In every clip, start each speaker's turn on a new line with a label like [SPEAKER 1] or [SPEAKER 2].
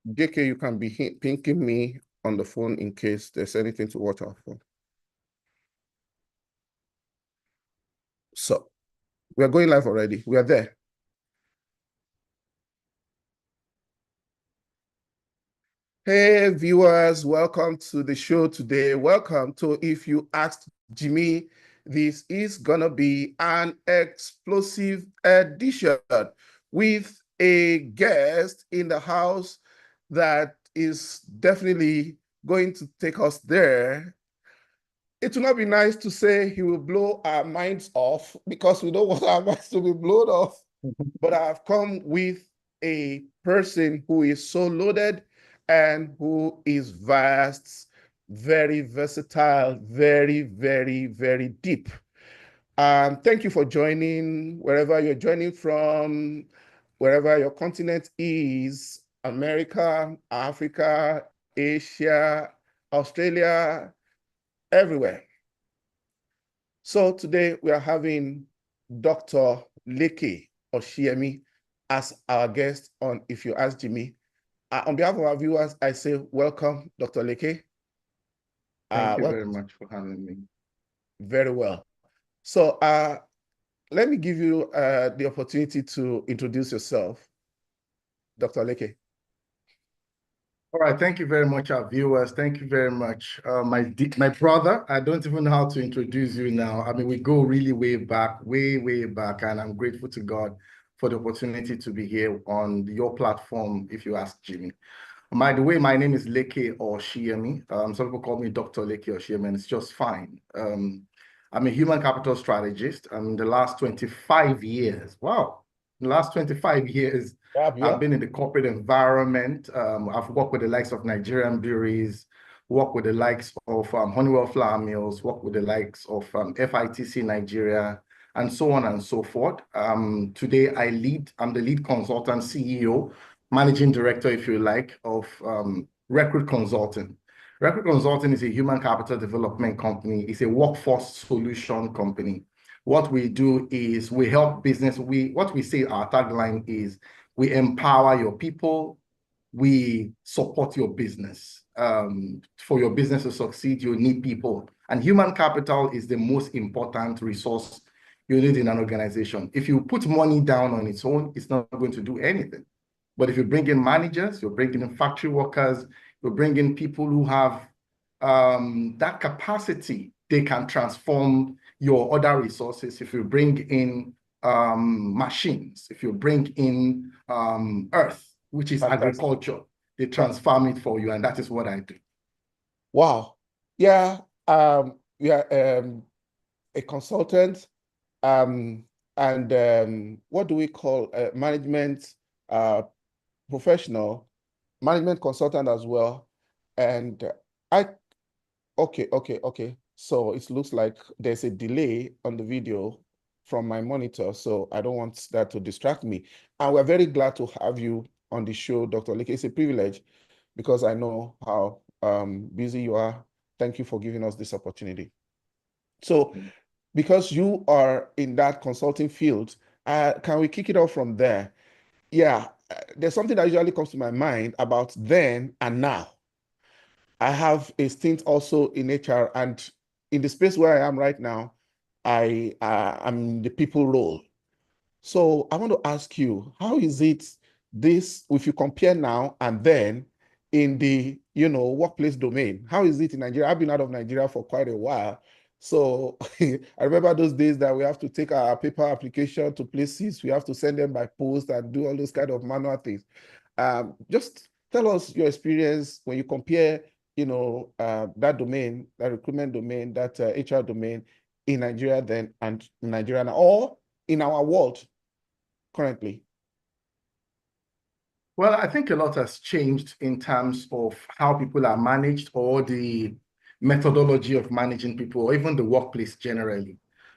[SPEAKER 1] JK, you can be pinking me on the phone in case there's anything to watch out for. So we are going live already. We are there. Hey viewers, welcome to the show today. Welcome to If You Asked Jimmy. This is gonna be an explosive edition with a guest in the house that is definitely going to take us there. It will not be nice to say he will blow our minds off because we don't want our minds to be blown off. But I've come with a person who is so loaded and who is vast, very versatile, very, very, very deep. Thank you for joining, wherever you're joining from, wherever your continent is, America, Africa, Asia, Australia, everywhere. So today we are having Dr. Leke Oshiyemi as our guest on If You Ask Jimmy. On behalf of our viewers, I say welcome, Dr. Leke.
[SPEAKER 2] Thank you very much for having me.
[SPEAKER 1] Very well. So let me give you the opportunity to introduce yourself, Dr. Leke.
[SPEAKER 2] All right, thank you very much, our viewers. Thank you very much. My brother, I don't even know how to introduce you now. I mean, we go really way back, way back, and I'm grateful to God for the opportunity to be here on your platform, If You Ask Jimmy. By the way, my name is Leke Oshiyemi. Some people call me Dr. Leke Oshiyemi, and it's just fine. I'm a human capital strategist. In the last 25 years, wow, in the last 25 years, I've been in the corporate environment. I've worked with the likes of Nigerian breweries, worked with the likes of Honeywell Flour Mills, worked with the likes of FITC Nigeria, and so on and so forth. Today, I'm the lead consultant CEO, managing director, if you like, of Recruit Consulting. Recruit Consulting is a human capital development company. It's a workforce solution company. What we do is we help business. What we say, our tagline is, we empower your people, we support your business. For your business to succeed, you need people. And human capital is the most important resource you need in an organization. If you put money down on its own, it's not going to do anything. But if you bring in managers, you're bringing in factory workers, you're bringing people who have that capacity, they can transform your other resources. If you bring in machines, if you bring in earth, which is agriculture, they transform it for you, and that is what I do.
[SPEAKER 1] Wow. Yeah, we are a consultant, and what do we call management professional, management consultant as well. And okay. So it looks like there's a delay on the video from my monitor, so I don't want that to distract me. And we're very glad to have you on the show, Dr. Leke. It's a privilege because I know how busy you are. Thank you for giving us this opportunity. So because you are in that consulting field, can we kick it off from there? Yeah, there's something that usually comes to my mind about then and now. I have a stint also in HR, and in the space where I am right now, I'm in the people role. So I want to ask you, how is it this, if you compare now and then in the, workplace domain, how is it in Nigeria? I've been out of Nigeria for quite a while. So I remember those days that we have to take our paper application to places, we have to send them by post and do all those kind of manual things. Just tell us your experience when you compare, that domain, that recruitment domain, that HR domain in Nigeria then and in Nigeria now, or in our world currently.
[SPEAKER 2] Well, I think a lot has changed in terms of how people are managed, or the methodology of managing people, or even the workplace generally.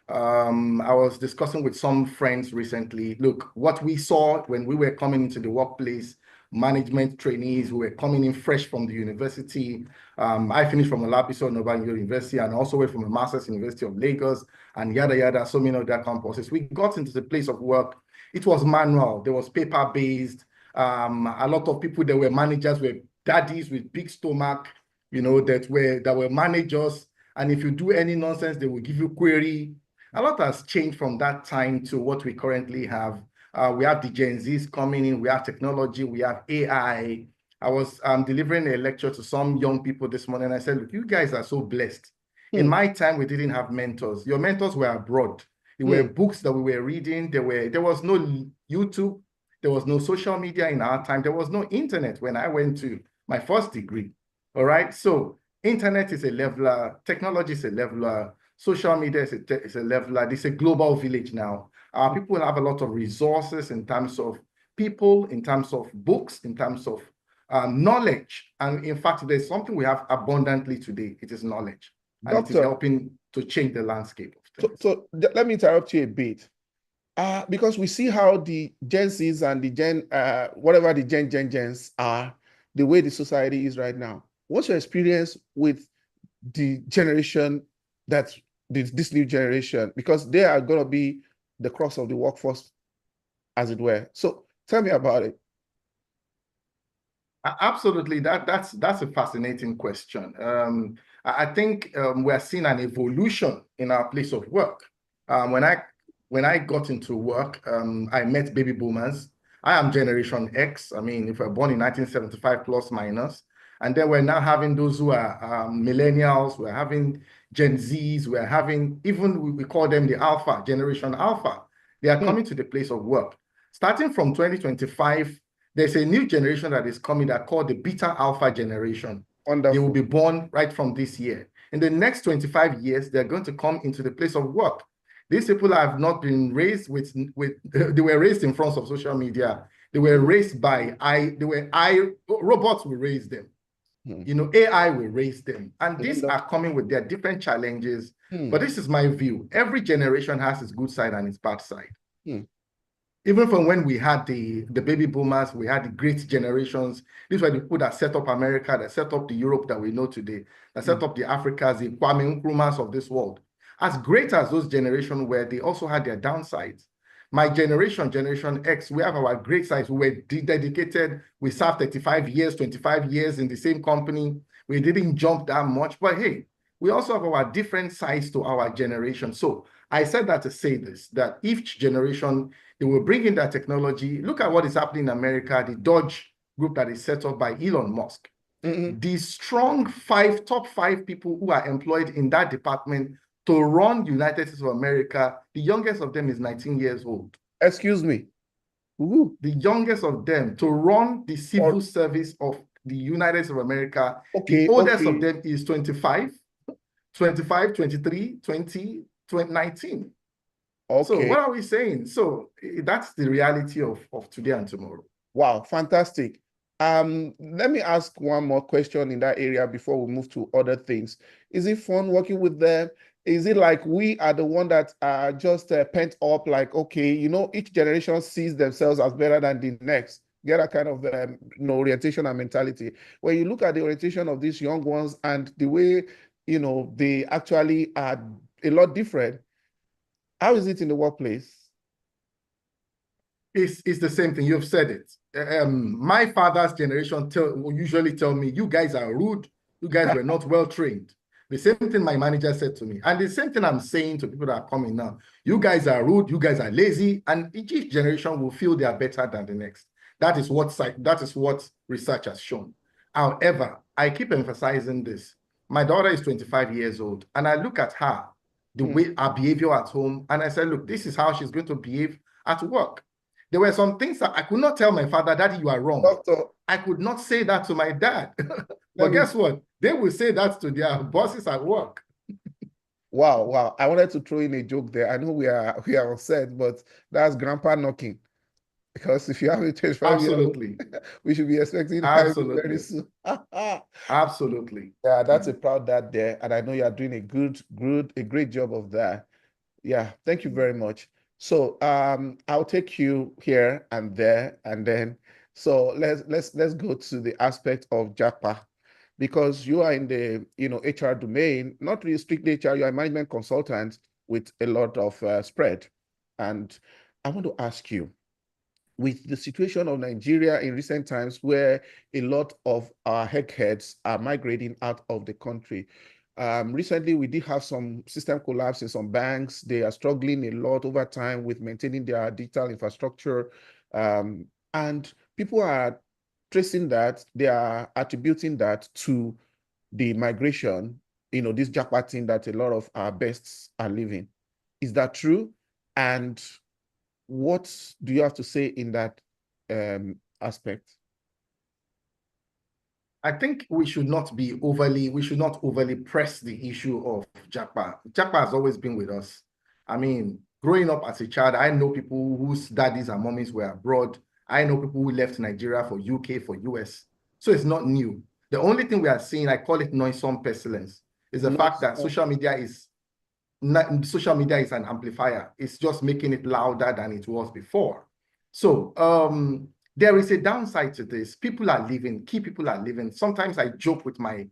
[SPEAKER 2] I was discussing with some friends recently, look, what we saw when we were coming into the workplace, management trainees who were coming in fresh from the university. I finished from Olabiso Northern University, and also went from a Master's University of Lagos, and yada, so many other campuses. We got into the place of work. It was manual. There was paper-based. A lot of people that were managers were daddies with big stomach, you know, that were managers. And if you do any nonsense, they will give you query. A lot has changed from that time to what we currently have. We have the Gen Zs coming in, we have technology, we have AI. I was delivering a lecture to some young people this morning, and I said, look, you guys are so blessed. In my time, we didn't have mentors. Your mentors were abroad. There were books that we were reading. There was no YouTube. There was no social media in our time. There was no internet when I went to my first degree. All right. So internet is a leveler. Technology is a leveler. Social media is a leveler. This is a global village now. People have a lot of resources in terms of people, in terms of books, in terms of knowledge. And in fact, there's something we have abundantly today. It is knowledge. And it is helping to change the landscape of things.
[SPEAKER 1] So let me interrupt you a bit. Because we see how the genz and the whatever the gens are, the way the society is right now. What's your experience with the generation this new generation? Because they are going to be the crux of the workforce, as it were. So tell me about it.
[SPEAKER 2] Absolutely, that's a fascinating question. I think we're seeing an evolution in our place of work. When I got into work, I met baby boomers. I am Generation X. I mean, if we're born in 1975 plus minus, and then we're now having those who are millennials. We're having Gen Zs. We're having even we call them the Alpha Generation Alpha. They are coming to the place of work. Starting from 2025. There's a new generation that is coming that called the Beta Alpha generation. Wonderful. They will be born right from this year. In the next 25 years, they're going to come into the place of work. These people have not been raised they were raised in front of social media. They were raised by robots will raise them. You know, AI will raise them. And these are coming with their different challenges. But this is my view. Every generation has its good side and its bad side. Even from when we had the baby boomers, we had the great generations. These were the people that set up America, that set up the Europe that we know today, that set up the Africas, the Kwame Nkrumahs of this world. As great as those generations were, they also had their downsides. My generation, Generation X, we have our great sides. We were dedicated. We served 35 years, 25 years in the same company. We didn't jump that much. But hey, we also have our different sides to our generation. So I said that to say this, that each generation, they will bring in that technology. Look at what is happening in America, the Dodge group that is set up by Elon Musk. The strong top five people who are employed in that department to run United States of America, the youngest of them is 19 years old.
[SPEAKER 1] Excuse me.
[SPEAKER 2] The youngest of them to run the civil service of the United States of America. The oldest of them is 25, 23, 20, 19. So what are we saying? So that's the reality of today and tomorrow.
[SPEAKER 1] Wow, fantastic. Let me ask one more question in that area before we move to other things. Is it fun working with them? Is it like we are the one that are just pent up, like, okay, you know, each generation sees themselves as better than the next? Get a kind of orientation and mentality. When you look at the orientation of these young ones and the way, you know, they actually are a lot different. How is it in the workplace?
[SPEAKER 2] It's the same thing. You've said it. My father's generation will usually tell me, you guys are rude. You guys were not well trained. The same thing my manager said to me. And the same thing I'm saying to people that are coming now. You guys are rude. You guys are lazy. And each generation will feel they are better than the next. That is what research has shown. However, I keep emphasizing this. My daughter is 25 years old. And I look at her, the way her behavior at home. And I said, look, this is how she's going to behave at work. There were some things that I could not tell my father, Daddy, you are wrong. Doctor, I could not say that to my dad. But guess what? They will say that to their bosses at work.
[SPEAKER 1] Wow. I wanted to throw in a joke there. I know we are upset, but that's grandpa knocking. Because if you have a 25 year old, we should be expecting very soon.
[SPEAKER 2] Absolutely.
[SPEAKER 1] Yeah, that's a proud dad there. And I know you are doing a great job of that. Yeah, thank you very much. So I'll take you here and there, and then so let's go to the aspect of japa, because you are in the HR domain, not really strictly HR. You are a management consultant with a lot of spread, and I want to ask you, with the situation of Nigeria in recent times, where a lot of our eggheads are migrating out of the country. Recently, we did have some system collapse in some banks. They are struggling a lot over time with maintaining their digital infrastructure. And people are tracing that, they are attributing that to the migration, this japa thing that a lot of our bests are living. Is that true? And what do you have to say in that aspect?
[SPEAKER 2] I think we should not overly press the issue of japa. Japa has always been with us. I mean, growing up as a child, I know people whose daddies and mummies were abroad. I know people who left Nigeria for UK, for US. So it's not new. The only thing we are seeing, I call it noisome pestilence, is the fact that social media is an amplifier. It's just making it louder than it was before. So there is a downside to this. People are leaving. Key people are leaving. Sometimes I joke with my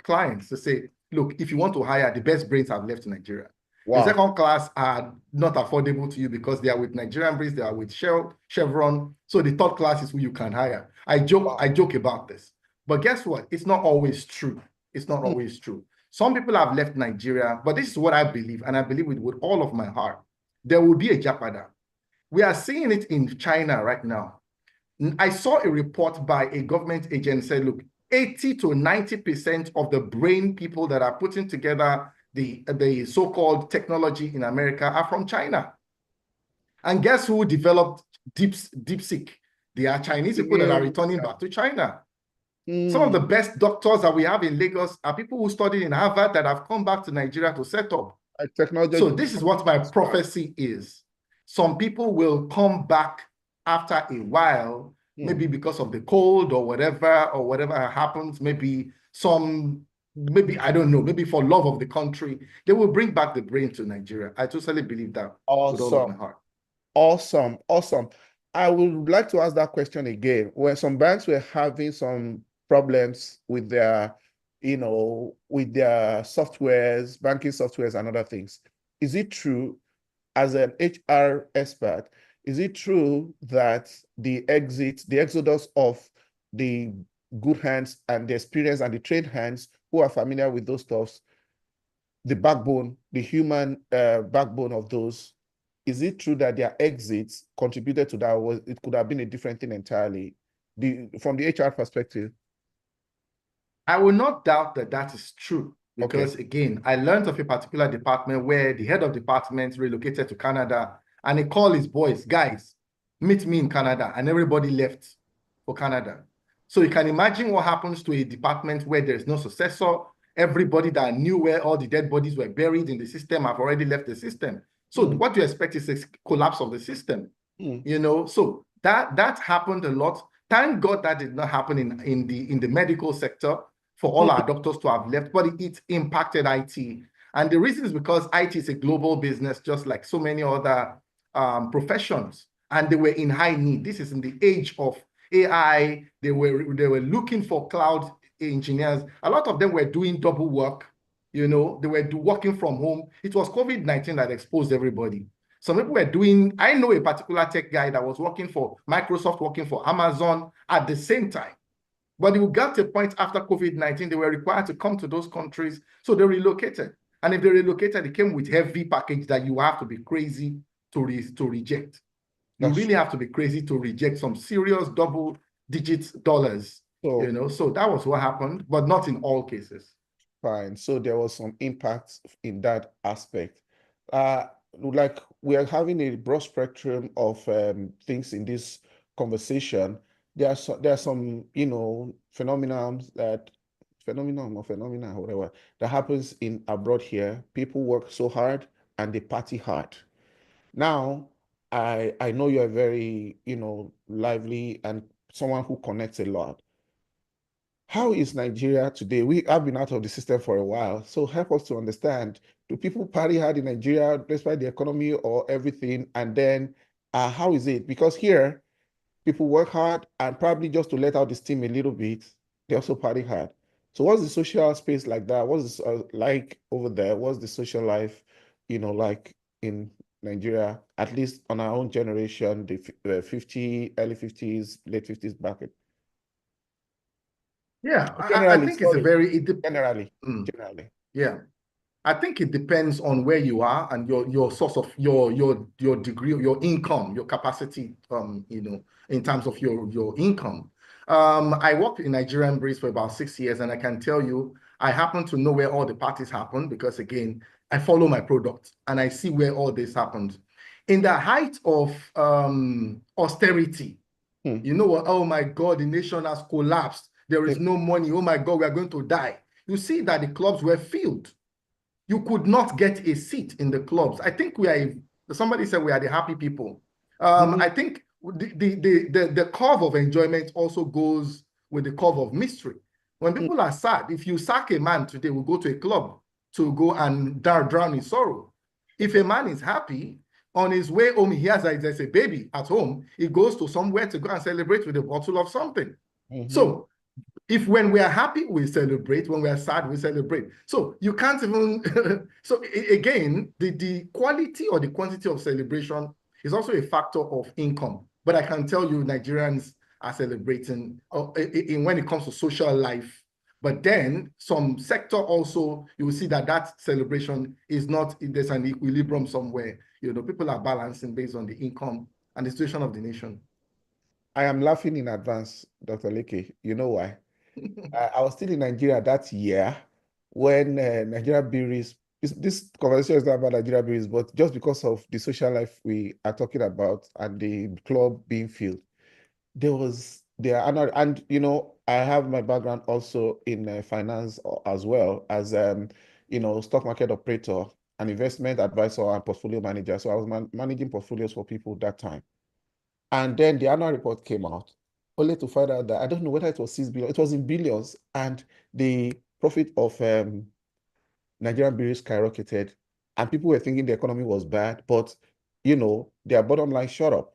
[SPEAKER 2] clients to say, look, if you want to hire, the best brains have left Nigeria.
[SPEAKER 1] Wow.
[SPEAKER 2] The second class are not affordable to you because they are with Nigerian brains, they are with Chevron. So the third class is who you can hire. I joke about this. But guess what? It's not always true. It's not always true. Some people have left Nigeria, but this is what I believe, and I believe it with all of my heart. There will be a japada. We are seeing it in China right now. I saw a report by a government agent said, look, 80 to 90% of the brain people that are putting together the so-called technology in America are from China. And guess who developed DeepSeek? They are Chinese people that are returning back to China. Some of the best doctors that we have in Lagos are people who studied in Harvard that have come back to Nigeria to set up. Technology. So this is what my prophecy is. Some people will come back after a while, maybe because of the cold or whatever happens, maybe I don't know, maybe for love of the country, they will bring back the brain to Nigeria. I totally believe that with all of my heart.
[SPEAKER 1] Awesome. I would like to ask that question again. When some banks were having some problems with their, with their softwares, banking softwares and other things, is it true, as an HR expert, is it true that the exodus of the good hands and the experienced and the trained hands who are familiar with those stuffs, the backbone, the human backbone of those, is it true that their exits contributed to that? Or it could have been a different thing entirely, from the HR perspective?
[SPEAKER 2] I will not doubt that that is true. Because again, I learned of a particular department where the head of department relocated to Canada and he called his boys, guys, meet me in Canada, and everybody left for Canada. So you can imagine what happens to a department where there's no successor. Everybody that knew where all the dead bodies were buried in the system have already left the system. So what you expect is a collapse of the system. So that happened a lot. Thank God that did not happen in the medical sector for all our doctors to have left, but it impacted IT. And the reason is because IT is a global business, just like so many other professions, and they were in high need. This is in the age of AI. They were looking for cloud engineers. A lot of them were doing double work. They were working from home. It was COVID-19 that exposed everybody. Some people were doing, I know a particular tech guy that was working for Microsoft, working for Amazon at the same time. But it got to a point after COVID-19, they were required to come to those countries. So they relocated. And if they relocated, it came with heavy package that you have to be crazy to reject. You really have to be crazy to reject some serious double-digit dollars. So that was what happened, but not in all cases.
[SPEAKER 1] Fine. So there was some impact in that aspect. Like we are having a broad spectrum of things in this conversation. There are some, phenomena, whatever, that happens in abroad here. People work so hard and they party hard. Now, I know you're very, lively and someone who connects a lot. How is Nigeria today? We have been out of the system for a while. So help us to understand, do people party hard in Nigeria despite the economy or everything? And then how is it? Because here, people work hard and probably just to let out the steam a little bit, they also party hard. So what's the social space like that? What's like over there? What's the social life, like in Nigeria, at least on our own generation, the 50, early 50s, late 50s bracket?
[SPEAKER 2] Yeah, I
[SPEAKER 1] Generally,
[SPEAKER 2] think it's a
[SPEAKER 1] sorry,
[SPEAKER 2] very,
[SPEAKER 1] generally,
[SPEAKER 2] mm,
[SPEAKER 1] generally.
[SPEAKER 2] yeah. I think it depends on where you are and your source of your degree, your income, your capacity, in terms of your income. I worked in Nigerian breeds for about 6 years, and I can tell you, I happen to know where all the parties happen because again, I follow my product and I see where all this happened. In the height of austerity, you know what? Oh my God, the nation has collapsed. There is no money. Oh my God, we are going to die. You see that the clubs were filled. You could not get a seat in the clubs. I think somebody said we are the happy people. I think the curve of enjoyment also goes with the curve of mystery. When people are sad, if you sack a man today, we'll go to a club to go and drown in sorrow. If a man is happy, on his way home, he has there's a baby at home, he goes to somewhere to go and celebrate with a bottle of something. So if when we are happy, we celebrate. When we are sad, we celebrate. So you can't even, so again, the quality or the quantity of celebration is also a factor of income. But I can tell you Nigerians are celebrating when it comes to social life. But then some sector also, you will see that that celebration is not, there's an equilibrium somewhere. People are balancing based on the income and the situation of the nation.
[SPEAKER 1] I am laughing in advance, Dr. Leke. You know why? I was still in Nigeria that year when Nigeria breweries, this conversation is not about Nigeria breweries, but just because of the social life we are talking about and the club being filled, and I have my background also in finance as well as stock market operator, an investment advisor and portfolio manager. So I was managing portfolios for people that time. And then the annual report came out, only to find out that I don't know whether it was 6 billion, it was in billions, and the profit of Nigerian breweries skyrocketed, and people were thinking the economy was bad, but their bottom line shot up.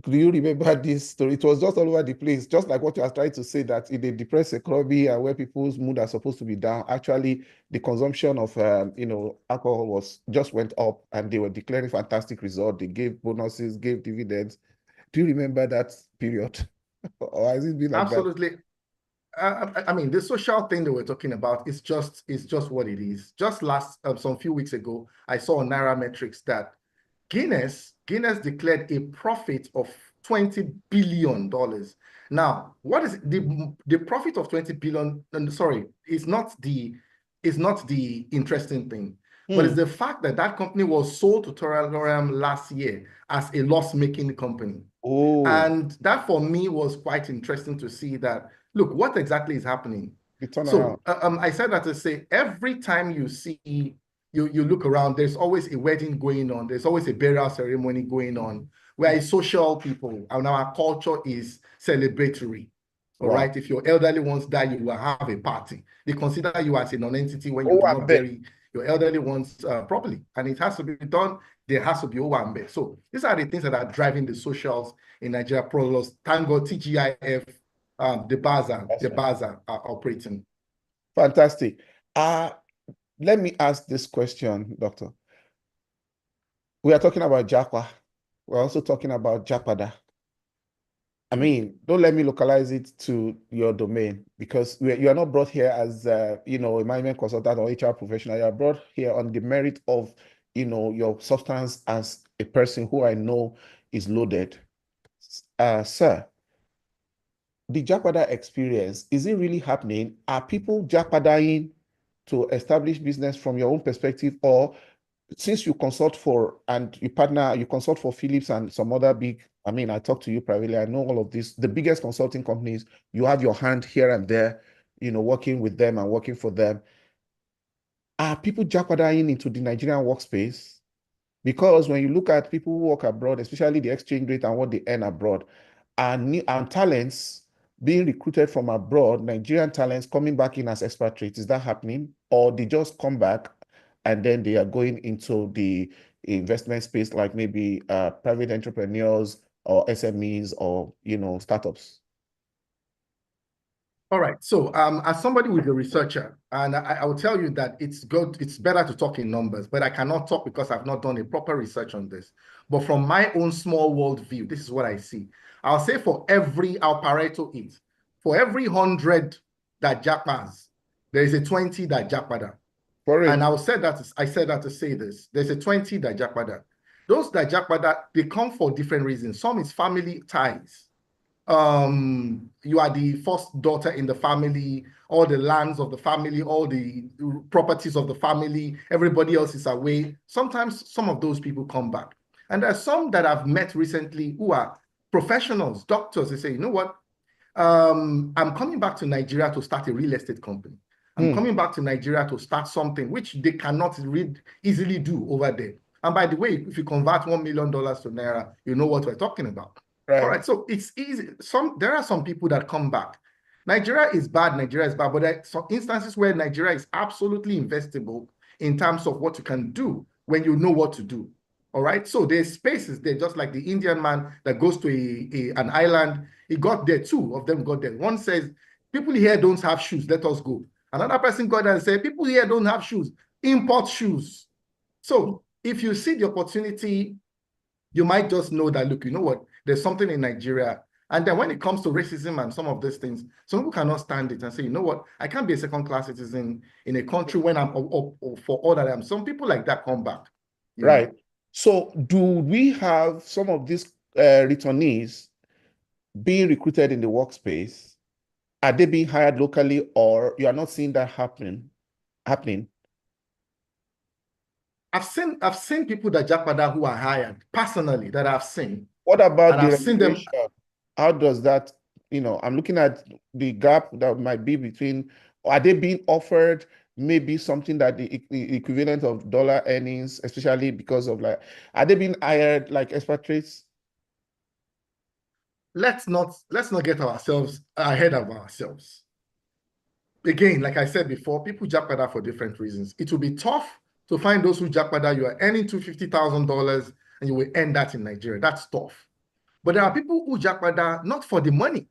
[SPEAKER 1] Do you remember this story? It was just all over the place, just like what you are trying to say, that in a depressed economy and where people's mood are supposed to be down, actually the consumption of alcohol just went up, and they were declaring fantastic results. They gave bonuses, gave dividends. Do you remember that period? Or has it been like that?
[SPEAKER 2] Absolutely. I mean, the social thing that we're talking about is just what it is. Just some few weeks ago, I saw on Nairametrics that Guinness declared a profit of $20 billion. Now, what is the profit of 20 billion? Sorry, it's not the interesting thing, but it's the fact that that company was sold to Terrarium last year as a loss-making company.
[SPEAKER 1] Oh,
[SPEAKER 2] And that for me was quite interesting to see that, look, what exactly is happening?
[SPEAKER 1] the turnaround.
[SPEAKER 2] So I said that to say, every time you see, you look around, there's always a wedding going on. There's always a burial ceremony going on. We are a social people, and our culture is celebratory. All
[SPEAKER 1] Wow.
[SPEAKER 2] right. If your elderly ones die, you will have a party. They consider you as a non-entity when you
[SPEAKER 1] Oh,
[SPEAKER 2] do
[SPEAKER 1] I
[SPEAKER 2] not
[SPEAKER 1] bet.
[SPEAKER 2] bury your elderly ones properly. And it has to be done. There has to be Owambe. So these are the things that are driving the socials in Nigeria. Prolos, thank God, TGIF,
[SPEAKER 1] That's
[SPEAKER 2] the
[SPEAKER 1] right.
[SPEAKER 2] bars are operating.
[SPEAKER 1] Fantastic. Let me ask this question, Doctor. We are talking about japa. We're also talking about japada. I mean, don't let me localize it to your domain, because you are not brought here as a management consultant or HR professional. You are brought here on the merit of your substance as a person who I know is loaded. Sir, the japada experience, is it really happening? Are people japadaing to establish business from your own perspective, or since you consult for and you consult for Philips and some other big, I mean, I talk to you privately, I know all of this, the biggest consulting companies, you have your hand here and there, working with them and working for them. Are people jeopardizing into the Nigerian workspace? Because when you look at people who work abroad, especially the exchange rate and what they earn abroad, and talents being recruited from abroad, Nigerian talents coming back in as expatriates, is that happening? Or they just come back and then they are going into the investment space, like maybe private entrepreneurs or SMEs or startups?
[SPEAKER 2] All right. So, as somebody who's a researcher, and I will tell you that it's good, it's better to talk in numbers, but I cannot talk because I've not done a proper research on this. But from my own small world view, this is what I see. I'll say for every, our Pareto is, for every 100 that japas, there is a 20 that japada.
[SPEAKER 1] For
[SPEAKER 2] And
[SPEAKER 1] real.
[SPEAKER 2] I said that to say this. There's a 20 that japada. Those that japada, they come for different reasons. Some is family ties. You are the first daughter in the family, all the lands of the family, all the properties of the family, everybody else is away. Sometimes some of those people come back. And there are some that I've met recently who are professionals, doctors. They say, you know what? I'm coming back to Nigeria to start a real estate company. I'm coming back to Nigeria to start something which they cannot easily do over there. And by the way, if you convert $1 million to Naira, you know what we're talking about. All
[SPEAKER 1] Right.
[SPEAKER 2] right, so it's easy. There are some people that come back. Nigeria is bad, but there are some instances where Nigeria is absolutely investable in terms of what you can do when you know what to do. All right, so there's spaces there, just like the Indian man that goes to an island. He got there, two of them got there. One says, people here don't have shoes, let us go. Another person got there and said, people here don't have shoes, import shoes. So if you see the opportunity, you might just know that, look, you know what, there's something in Nigeria. And then when it comes to racism and some of these things, some people cannot stand it and say, you know what, I can't be a second-class citizen in a country when I'm for all that I am. Some people like that come back.
[SPEAKER 1] Right. So do we have some of these returnees being recruited in the workspace? Are they being hired locally, or you are not seeing that happening?
[SPEAKER 2] I've seen people that japada who are hired personally that I've seen.
[SPEAKER 1] What about
[SPEAKER 2] And
[SPEAKER 1] the
[SPEAKER 2] I've seen them.
[SPEAKER 1] remuneration? How does that, I'm looking at the gap that might be between, are they being offered maybe something that the equivalent of dollar earnings, especially because of are they being hired like expatriates?
[SPEAKER 2] Let's not get ourselves ahead of ourselves. Again, like I said before, people japada for different reasons. It will be tough to find those who japada. You are earning $250,000 and you will earn that in Nigeria. That's tough. But there are people who japada not for the money.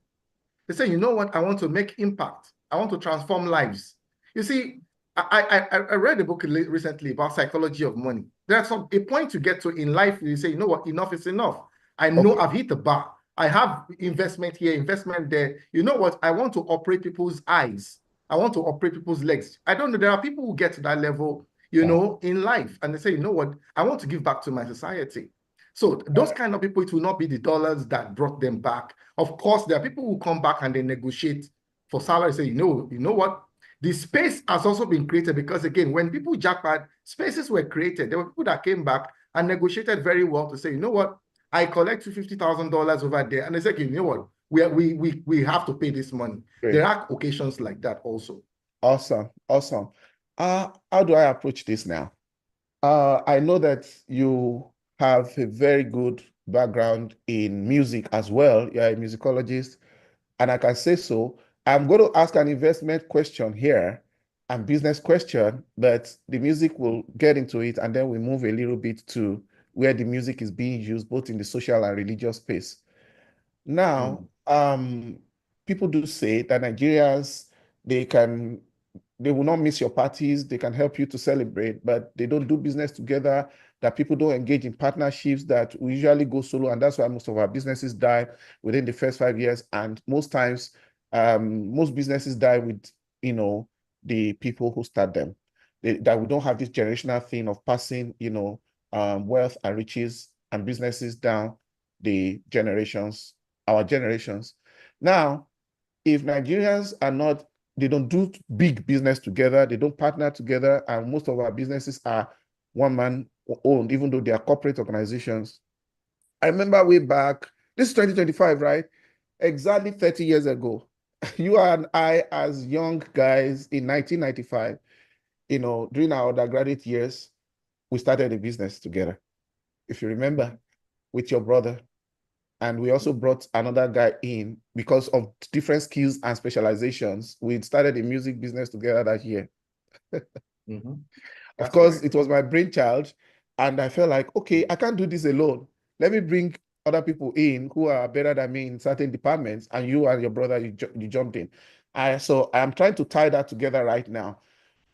[SPEAKER 2] They say, you know what, I want to make impact. I want to transform lives. You see, I read a book recently about psychology of money. There's a point you get to in life where you say, you know what, enough is enough. I know
[SPEAKER 1] Okay.
[SPEAKER 2] I've hit the bar. I have investment here, investment there. You know what, I want to operate people's eyes. I want to operate people's legs. I don't know, there are people who get to that level, in life, and they say, you know what, I want to give back to my society. So those kind of people, it will not be the dollars that brought them back. Of course, there are people who come back and they negotiate for salary, say, you know what? The space has also been created because, again, when people jackpot, spaces were created. There were people that came back and negotiated very well to say, you know what? I collect $50,000 over there. And they said, you know what? We have to pay this money.
[SPEAKER 1] Great.
[SPEAKER 2] There are occasions like that also.
[SPEAKER 1] Awesome. Awesome. How do I approach this now? I know that you have a very good background in music as well. You're a musicologist, and I can say so. I'm going to ask an investment question here and business question, but the music will get into it, and then we move a little bit to where the music is being used, both in the social and religious space. Now, people do say that Nigerians, they can, they will not miss your parties, they can help you to celebrate, but they don't do business together, that people don't engage in partnerships, that we usually go solo, and that's why most of our businesses die within the first 5 years. And most times, most businesses die with, the people who start them. That we don't have this generational thing of passing, wealth and riches and businesses down the generations, our generations. Now, if Nigerians are not, they don't do big business together, they don't partner together, and most of our businesses are one man owned, even though they are corporate organizations. I remember way back, this is 2025, right? Exactly 30 years ago, you and I, as young guys in 1995, during our undergraduate years, we started a business together. If you remember, with your brother. And we also brought another guy in because of different skills and specializations. We started a music business together that year. Of course, it was my brainchild. And I felt like, okay, I can't do this alone. Let me bring other people in who are better than me in certain departments. And you and your brother, you jumped in. So I'm trying to tie that together right now.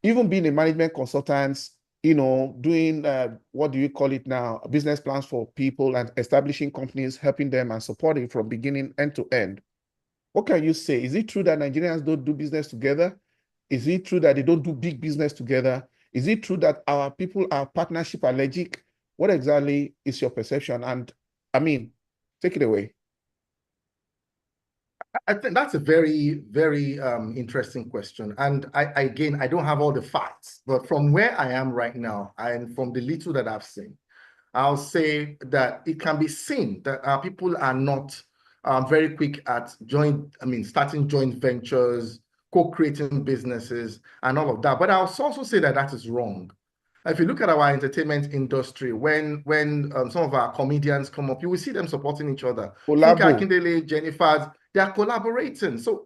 [SPEAKER 1] Even being a management consultant, doing what do you call it now? Business plans for people and establishing companies, helping them and supporting from beginning end to end. What can you say? Is it true that Nigerians don't do business together? Is it true that they don't do big business together? Is it true that our people are partnership allergic? What exactly is your perception? And I mean, take it away.
[SPEAKER 2] I think that's a very, very interesting question. And again, I don't have all the facts, but from where I am right now and from the little that I've seen, I'll say that it can be seen that our people are not very quick at starting joint ventures, co-creating businesses, and all of that. But I'll also say that that is wrong. If you look at our entertainment industry, when some of our comedians come up, you will see them supporting each other. Funke
[SPEAKER 1] Collabo.
[SPEAKER 2] Akindele, Jennifer, they are collaborating. So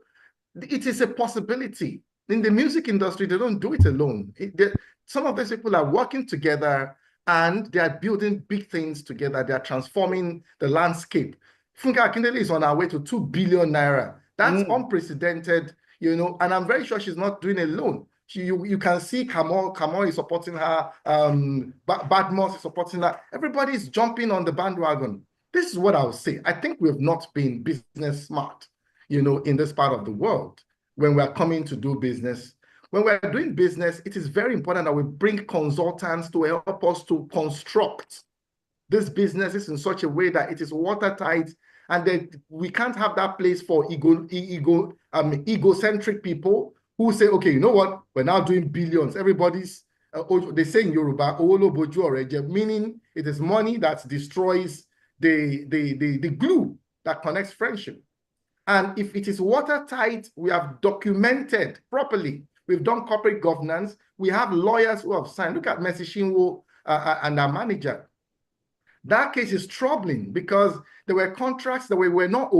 [SPEAKER 2] it is a possibility. In the music industry, they don't do it alone. Some of these people are working together and they are building big things together. They are transforming the landscape. Funke Akindele is on our way to 2 billion naira. That's unprecedented, and I'm very sure she's not doing it alone. You can see Kamal is supporting her, Badmos is supporting her. Everybody's jumping on the bandwagon. This is what I would say. I think we have not been business smart, in this part of the world when we're coming to do business. When we're doing business, it is very important that we bring consultants to help us to construct these businesses in such a way that it is watertight, and that we can't have that place for egocentric people who say, okay, you know what, we're now doing billions. Everybody's, they say in Yoruba, meaning it is money that destroys the glue that connects friendship. And if it is watertight, we have documented properly. We've done corporate governance. We have lawyers who have signed. Look at Mercy Shinwo and our manager. That case is troubling because there were contracts that we were not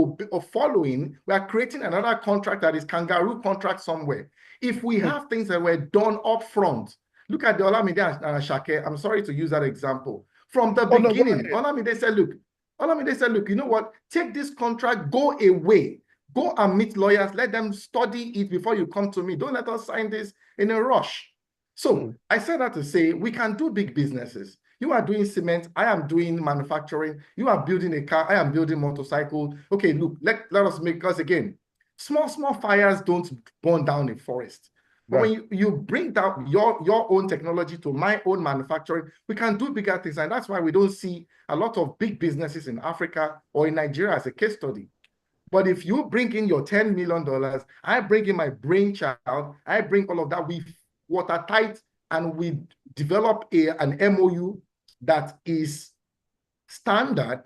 [SPEAKER 2] following. We are creating another contract that is kangaroo contract somewhere. If we have things that were done up front, look at the Olamide and Asake. I'm sorry to use that example. From the beginning, no, Olamide said, look, you know what? Take this contract, go away. Go and meet lawyers. Let them study it before you come to me. Don't let us sign this in a rush. So I said that to say we can do big businesses. You are doing cement, I am doing manufacturing. You are building a car, I am building motorcycle. Okay, look, let us make, because again, small fires don't burn down a forest. But when you bring down your own technology to my own manufacturing, we can do bigger things. And that's why we don't see a lot of big businesses in Africa or in Nigeria as a case study. But if you bring in your $10 million, I bring in my brainchild, I bring all of that, we watertight, and we develop an MOU that is standard,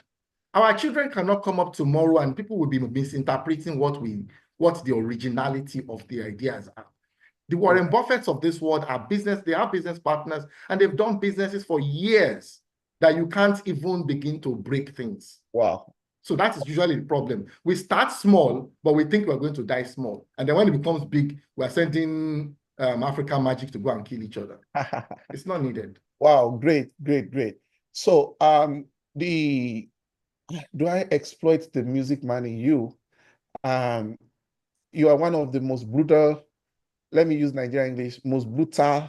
[SPEAKER 2] our children cannot come up tomorrow and people will be misinterpreting what the originality of the ideas are. The Warren Buffetts of this world are they have business partners, and they've done businesses for years that you can't even begin to break things.
[SPEAKER 1] Wow.
[SPEAKER 2] So that is usually the problem. We start small, but we think we're going to die small. And then when it becomes big, we're sending African magic to go and kill each other. It's not needed.
[SPEAKER 1] Wow, great. So do I exploit the music man in you? You are one of the most brutal, let me use Nigerian English, most brutal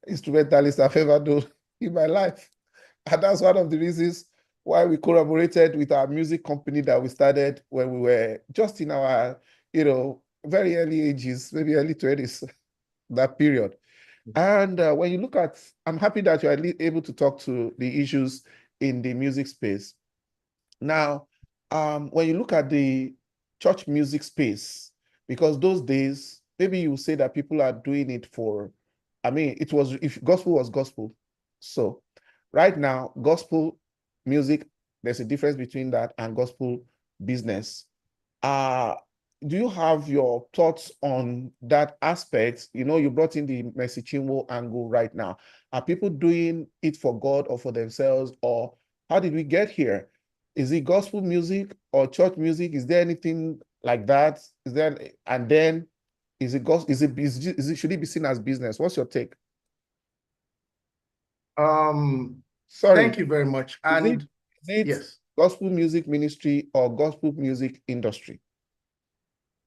[SPEAKER 1] instrumentalists I've ever done in my life. And that's one of the reasons why we collaborated with our music company that we started when we were just in our, very early ages, maybe early 20s, that period. And when you look at, I'm happy that you are able to talk to the issues in the music space. Now, when you look at the church music space, because those days, maybe you say that people are doing it for, if gospel was gospel. So right now, gospel music, there's a difference between that and gospel business. Do you have your thoughts on that aspect? You brought in the Mercy Chinwo angle right now. Are people doing it for God or for themselves, or how did we get here? Is it gospel music or church music? Is there anything like that? And then is it should it be seen as business? What's your take?
[SPEAKER 2] Sorry. Thank you very much. And
[SPEAKER 1] is it
[SPEAKER 2] yes,
[SPEAKER 1] gospel music ministry or gospel music industry?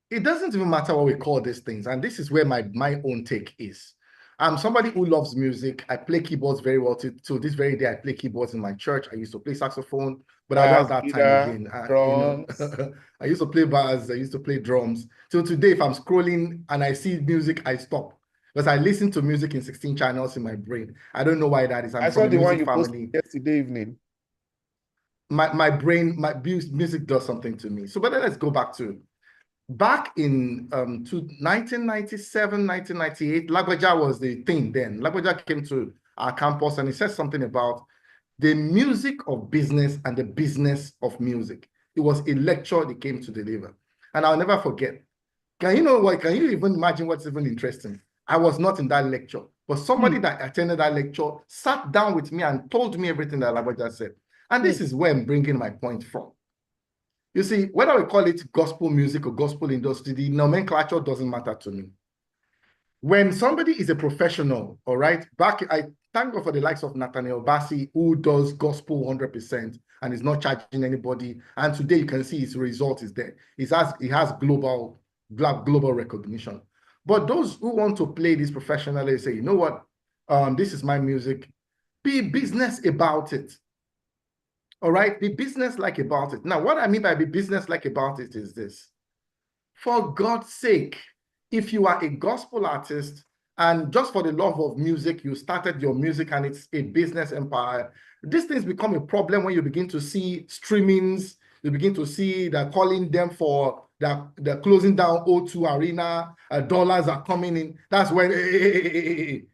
[SPEAKER 2] it doesn't even matter what we call these things. And this is where my own take is. I'm somebody who loves music. I play keyboards very well. To this very day, I play keyboards in my church. I used to play saxophone, but I don't have
[SPEAKER 1] Bass,
[SPEAKER 2] that time
[SPEAKER 1] guitar,
[SPEAKER 2] again.
[SPEAKER 1] drums.
[SPEAKER 2] I used to play bass. I used to play drums. Till today, if I'm scrolling and I see music, I stop. Because I listen to music in 16 channels in my brain. I don't know why that is. I'm
[SPEAKER 1] I
[SPEAKER 2] from
[SPEAKER 1] saw
[SPEAKER 2] a
[SPEAKER 1] the one
[SPEAKER 2] music
[SPEAKER 1] you posted
[SPEAKER 2] family.
[SPEAKER 1] yesterday evening.
[SPEAKER 2] My brain, my music does something to me. So, but then let's go back in 1997, 1998, Lagbaja was the thing then. Lagbaja came to our campus and he said something about the music of business and the business of music. It was a lecture they came to deliver. And I'll never forget. Can you know what? Can you even imagine what's even interesting? I was not in that lecture, but somebody that attended that lecture sat down with me and told me everything that Lagbaja said. And this is where I'm bringing my point from. You see, whether we call it gospel music or gospel industry, the nomenclature doesn't matter to me. When somebody is a professional, all right, I thank God for the likes of Nathaniel Bassi, who does gospel 100% and is not charging anybody. And today you can see his result is there. He has global recognition. But those who want to play this professionally say, you know what, this is my music. Be business about it. All right, be business-like about it. Now, what I mean by be business-like about it is this. For God's sake, if you are a gospel artist and just for the love of music, you started your music and it's a business empire, these things become a problem when you begin to see streamings, you begin to see they're calling them for, they're closing down O2 Arena, dollars are coming in. That's when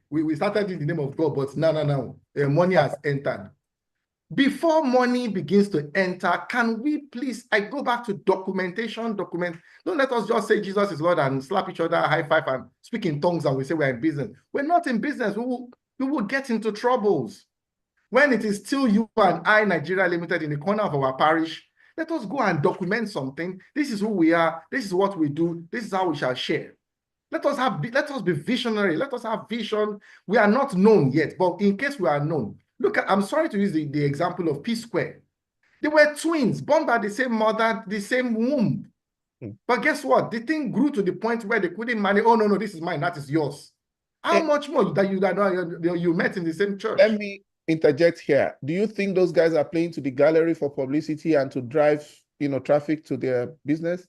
[SPEAKER 2] we started in the name of God, but no, money has entered. Before money begins to enter, can we please, I go back to documentation, Don't let us just say Jesus is Lord and slap each other, high five and speak in tongues and we say we're in business. We're not in business. We will get into troubles. When it is still you and I, Nigeria Limited, in the corner of our parish, let us go and document something. This is who we are. This is what we do. This is how we shall share. Let us be visionary. Let us have vision. We are not known yet, but in case we are known, look at, I'm sorry to use the example of P Square. They were twins, born by the same mother, the same womb. But guess what? The thing grew to the point where they couldn't manage. Oh, no, this is mine. That is yours. How much more that you met in the same church?
[SPEAKER 1] Let me interject here. Do you think those guys are playing to the gallery for publicity and to drive, traffic to their business?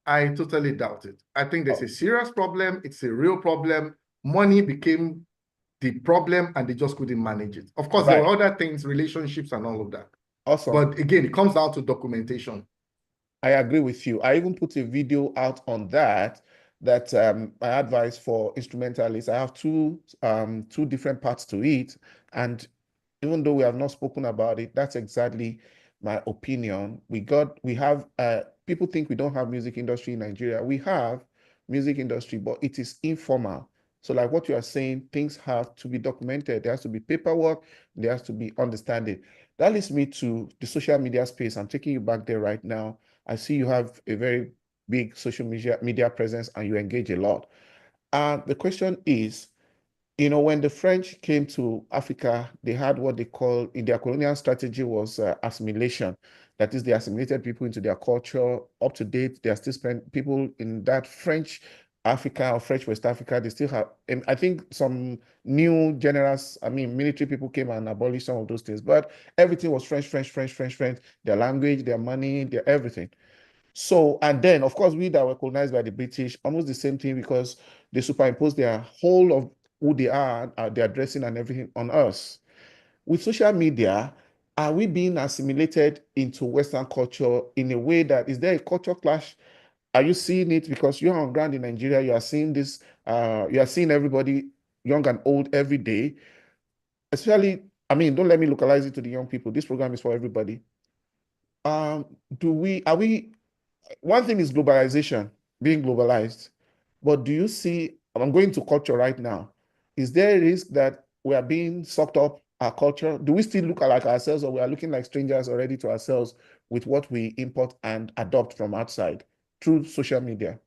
[SPEAKER 2] I totally doubt it. I think there's a serious problem. It's a real problem. Money became the problem and they just couldn't manage it. Of course, there were other things, relationships and all of that.
[SPEAKER 1] Awesome.
[SPEAKER 2] But again, it comes down to documentation.
[SPEAKER 1] I agree with you. I even put a video out on that my advice for instrumentalists. I have two different parts to it. And even though we have not spoken about it, that's exactly my opinion. People think we don't have music industry in Nigeria. We have music industry, but it is informal. So like what you are saying, things have to be documented. There has to be paperwork. There has to be understanding. That leads me to the social media space. I'm taking you back there right now. I see you have a very big social media presence and you engage a lot. The question is, when the French came to Africa, they had what they call, in their colonial strategy was assimilation. That is, they assimilated people into their culture. Up to date, they are still people in that French Africa or French West Africa. They still have, I think some new generals, military people came and abolished some of those things. But everything was French, their language, their money, their everything. So, and then, of course, we that were colonized by the British, almost the same thing because they superimposed their whole of who they are, their dressing and everything on us. With social media, are we being assimilated into Western culture in a way that, is there a culture clash? Are you seeing it? Because you're on ground in Nigeria, you are seeing this, you are seeing everybody, young and old, every day. Especially, don't let me localize it to the young people. This program is for everybody. Are we one thing is globalization, being globalized. But do you see, I'm going to culture right now. Is there a risk that we are being sucked up our culture? Do we still look like ourselves or we are looking like strangers already to ourselves with what we import and adopt from outside through social media?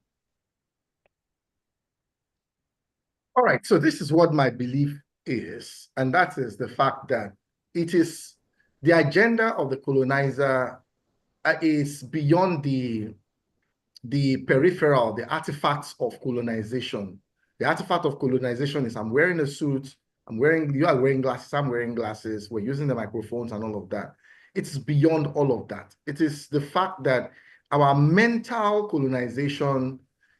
[SPEAKER 2] All right, so this is what my belief is, and that is the fact that it is the agenda of the colonizer is beyond the the peripheral, the artifacts of colonization. The artifact of colonization is I'm wearing a suit, you are wearing glasses, I'm wearing glasses, we're using the microphones and all of that. It's beyond all of that. It is the fact that our mental colonization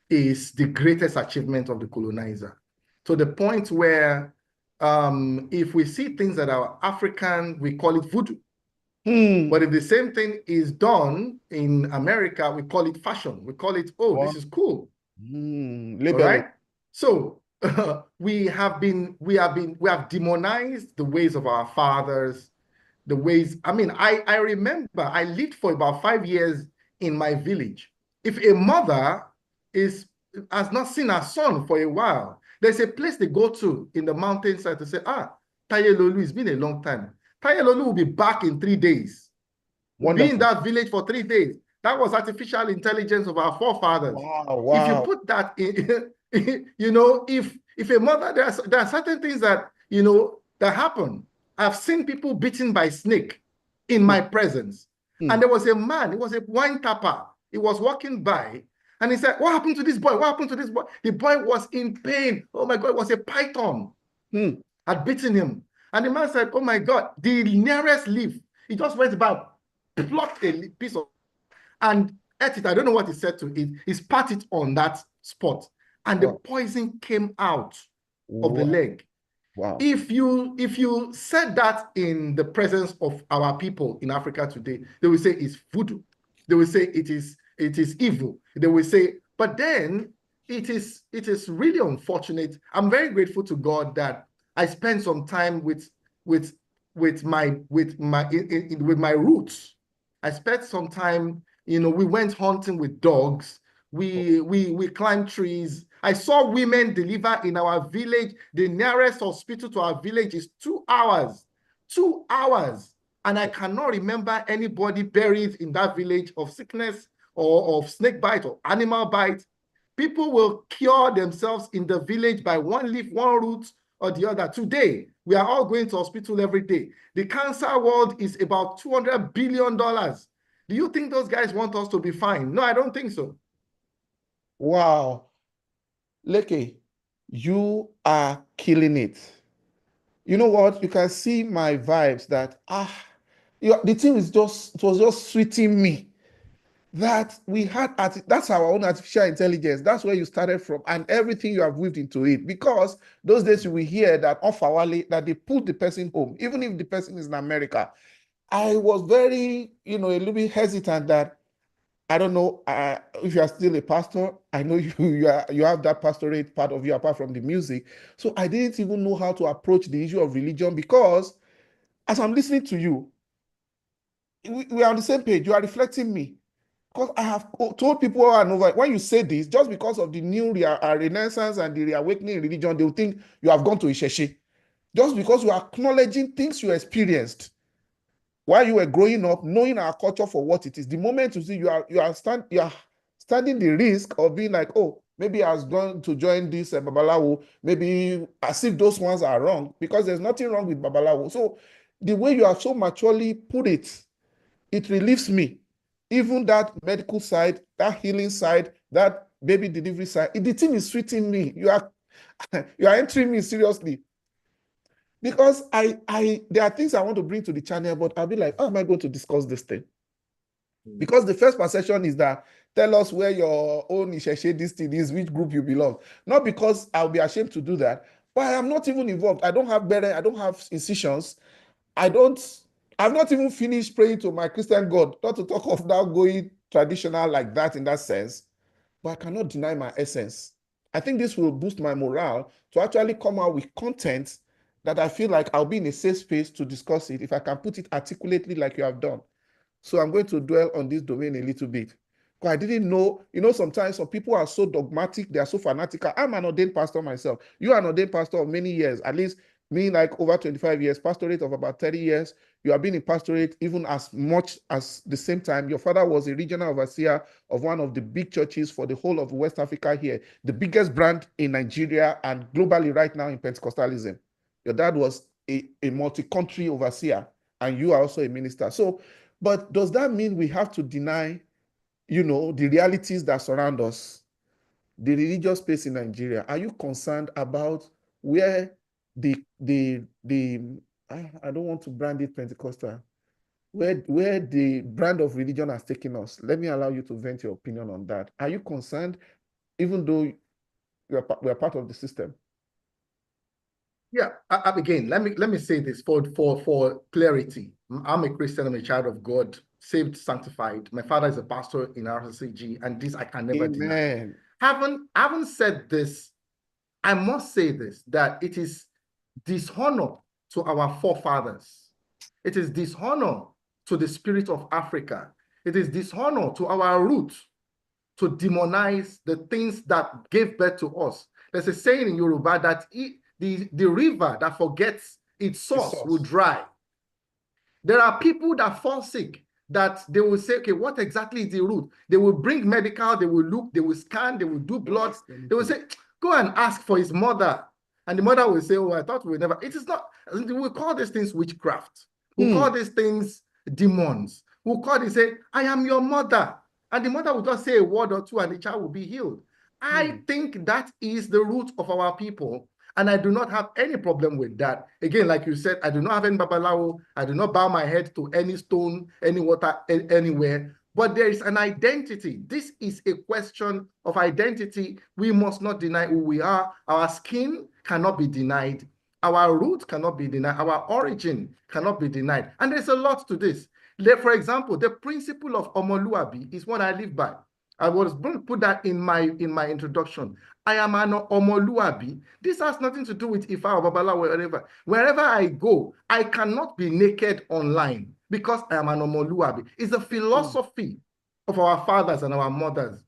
[SPEAKER 2] is the greatest achievement of the colonizer. To the point where if we see things that are African, we call it voodoo. But if the same thing is done in America, we call it fashion. We call it, oh, this is cool. All right. So we have demonized the ways of our fathers, the ways. I mean, I remember I lived for about 5 years in my village. If a mother has not seen her son for a while, there's a place they go to in the mountainside to say, Taye Lolu, it's been a long time. Taye Lolu will be back in 3 days. We'll be in that village for 3 days. That was artificial intelligence of our forefathers.
[SPEAKER 1] Wow.
[SPEAKER 2] If you put that in, you know, if a mother, there are certain things that, you know, that happen. I've seen people beaten by snake in my presence. And there was a man, he was a wine tapper. He was walking by and he said, what happened to this boy? What happened to this boy? The boy was in pain. Oh my God, it was a python had beaten him. And the man said, oh my God, the nearest leaf, he just went by, plucked a piece of and ate it. I don't know what he said to it. He spat it on that spot, and the poison came out of the leg.
[SPEAKER 1] Wow.
[SPEAKER 2] If you said that in the presence of our people in Africa today, they will say it's voodoo. They will say it is evil. They will say, but then it is really unfortunate. I'm very grateful to God that I spent some time with my roots. I spent some time, you know, we went hunting with dogs. We climbed trees. I saw women deliver in our village. The nearest hospital to our village is 2 hours. 2 hours. And I cannot remember anybody buried in that village of sickness or of snake bite or animal bite. People will cure themselves in the village by one leaf, one root, or the other. Today, we are all going to hospital every day. The cancer world is about $200 billion. Do you think those guys want us to be fine? No, I don't think so.
[SPEAKER 1] Wow. Leke, you are killing it. You know what? You can see my vibes that, the thing is it was just sweeting me that we had, that's our own artificial intelligence. That's where you started from, and everything you have weaved into it. Because those days you will hear that off hourly, that they put the person home, even if the person is in America. I was very, a little bit hesitant that, I don't know if you are still a pastor. I know you have that pastorate part of you apart from the music. So I didn't even know how to approach the issue of religion, because as I'm listening to you, we are on the same page. You are reflecting me. Because I have told people over and over, when you say this, just because of the new renaissance and the reawakening in religion, they will think you have gone to Isheshe. Just because you are acknowledging things you experienced while you were growing up, knowing our culture for what it is. The moment you see you are standing the risk of being like, oh, maybe I was going to join this Babalawo, maybe as if those ones are wrong, because there's nothing wrong with Babalawo. So the way you have so maturely put it, it relieves me. Even that medical side, that healing side, that baby delivery side, the thing is sweeting me. You are entering me seriously. Because there are things I want to bring to the channel, but I'll be like, how am I going to discuss this thing? Because the first perception is that, tell us where your own Isheshe this thing is, which group you belong. Not because I'll be ashamed to do that, but I am not even involved. I don't have beret, I don't have incisions. I've not even finished praying to my Christian God, not to talk of now going traditional like that in that sense, but I cannot deny my essence. I think this will boost my morale to actually come out with content that I feel like I'll be in a safe space to discuss it if I can put it articulately like you have done. So I'm going to dwell on this domain a little bit. Because I didn't know, sometimes some people are so dogmatic, they are so fanatical. I'm an ordained pastor myself. You are an ordained pastor of many years, at least me, like over 25 years, pastorate of about 30 years. You have been in pastorate even as much as the same time. Your father was a regional overseer of one of the big churches for the whole of West Africa here, the biggest brand in Nigeria and globally right now in Pentecostalism. Your dad was a multi-country overseer, and you are also a minister. So, but does that mean we have to deny you know, the realities that surround us, the religious space in Nigeria, are you concerned about where I don't want to brand it Pentecostal, where the brand of religion has taken us? Let me allow you to vent your opinion on that. Are you concerned, even though we are part of the system?
[SPEAKER 2] Yeah, again, let me say this for clarity. I'm a Christian, I'm a child of God, saved, sanctified. My father is a pastor in RCCG, and this I can never deny.
[SPEAKER 1] Amen.
[SPEAKER 2] Having said this, I must say this, that it is dishonor to our forefathers. It is dishonor to the spirit of Africa. It is dishonor to our roots to demonize the things that gave birth to us. There's a saying in Yoruba that the river that forgets its source will dry. There are people that fall sick, that they will say, okay, what exactly is the root? They will bring medical, they will look, they will scan, they will do blood. They will say, go and ask for his mother. And the mother will say, oh, I thought we would never. It is not, we call these things witchcraft. We call these things demons. We call it, say, I am your mother. And the mother will just say a word or two and the child will be healed. I think that is the root of our people. And I do not have any problem with that. Again, like you said, I do not have any babalawo. I do not bow my head to any stone, any water, anywhere. But there is an identity. This is a question of identity. We must not deny who we are. Our skin cannot be denied. Our root cannot be denied. Our origin cannot be denied. And there's a lot to this. For example, the principle of omoluabi is what I live by. I was going to put that in my introduction. I am an omoluabi. This has nothing to do with Ifa or Babala or wherever. Wherever I go, I cannot be naked online because I am an omoluabi. It's a philosophy of our fathers and our mothers.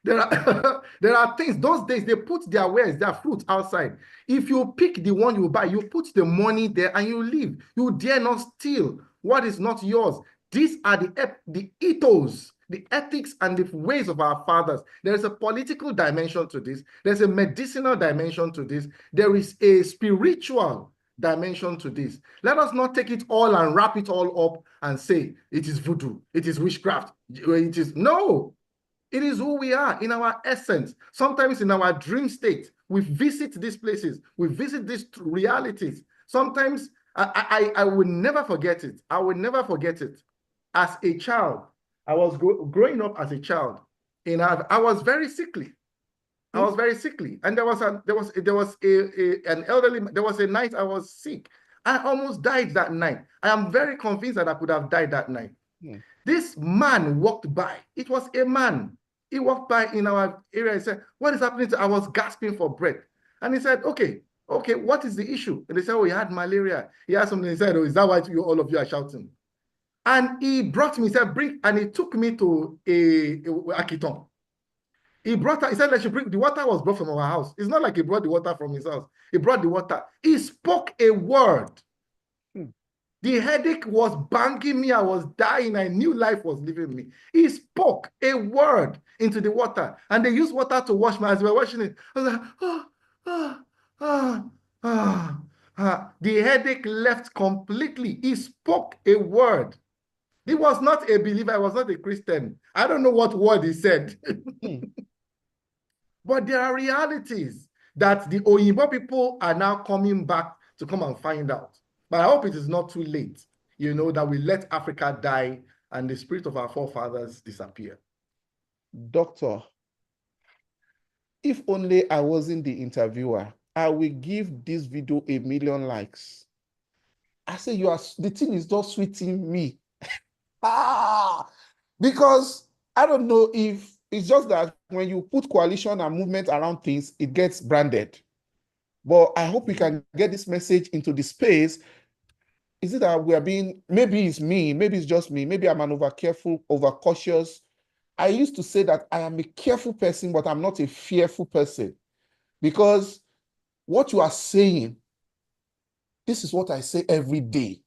[SPEAKER 2] There are things, those days, they put their wares, their fruits outside. If you pick the one you buy, you put the money there and you leave. You dare not steal what is not yours. These are the ethos, the ethics and the ways of our fathers. There is a political dimension to this. There's a medicinal dimension to this. There is a spiritual dimension to this. Let us not take it all and wrap it all up and say it is voodoo, it is witchcraft. It is no. It is who we are in our essence. Sometimes in our dream state, we visit these places, we visit these realities. Sometimes I will never forget it. I will never forget it. As a child, I was growing up as a child, and I was very sickly. I was very sickly, and there was an elderly. There was a night I was sick. I almost died that night. I am very convinced that I could have died that night. This man walked by. It was a man. He walked by in our area and said, what is happening? I was gasping for breath. And he said, okay, what is the issue? And they said, oh, he had malaria. He had something. He said, oh, is that why all of you are shouting? And he brought me, he said, and he took me to a Akiton. He said, I should bring, the water was brought from our house. It's not like he brought the water from his house. He brought the water. He spoke a word. The headache was banging me. I was dying. I knew life was leaving me. He spoke a word into the water, and they used water to wash me. As we were washing it, I was like, The headache left completely. He spoke a word. He was not a believer. I was not a Christian. I don't know what word he said. But there are realities that the Oyinbo people are now coming back to come and find out. But I hope it is not too late, that we let Africa die and the spirit of our forefathers disappear.
[SPEAKER 1] Doctor, if only I wasn't the interviewer, I will give this video 1 million likes. I say the thing is just sweeting me. Because I don't know if it's just that when you put coalition and movement around things, it gets branded. But I hope we can get this message into the space. Is it that we are being, maybe it's me, maybe it's just me, maybe I'm an over-careful, over-cautious. I used to say that I am a careful person, but I'm not a fearful person. Because what you are saying, this is what I say every day.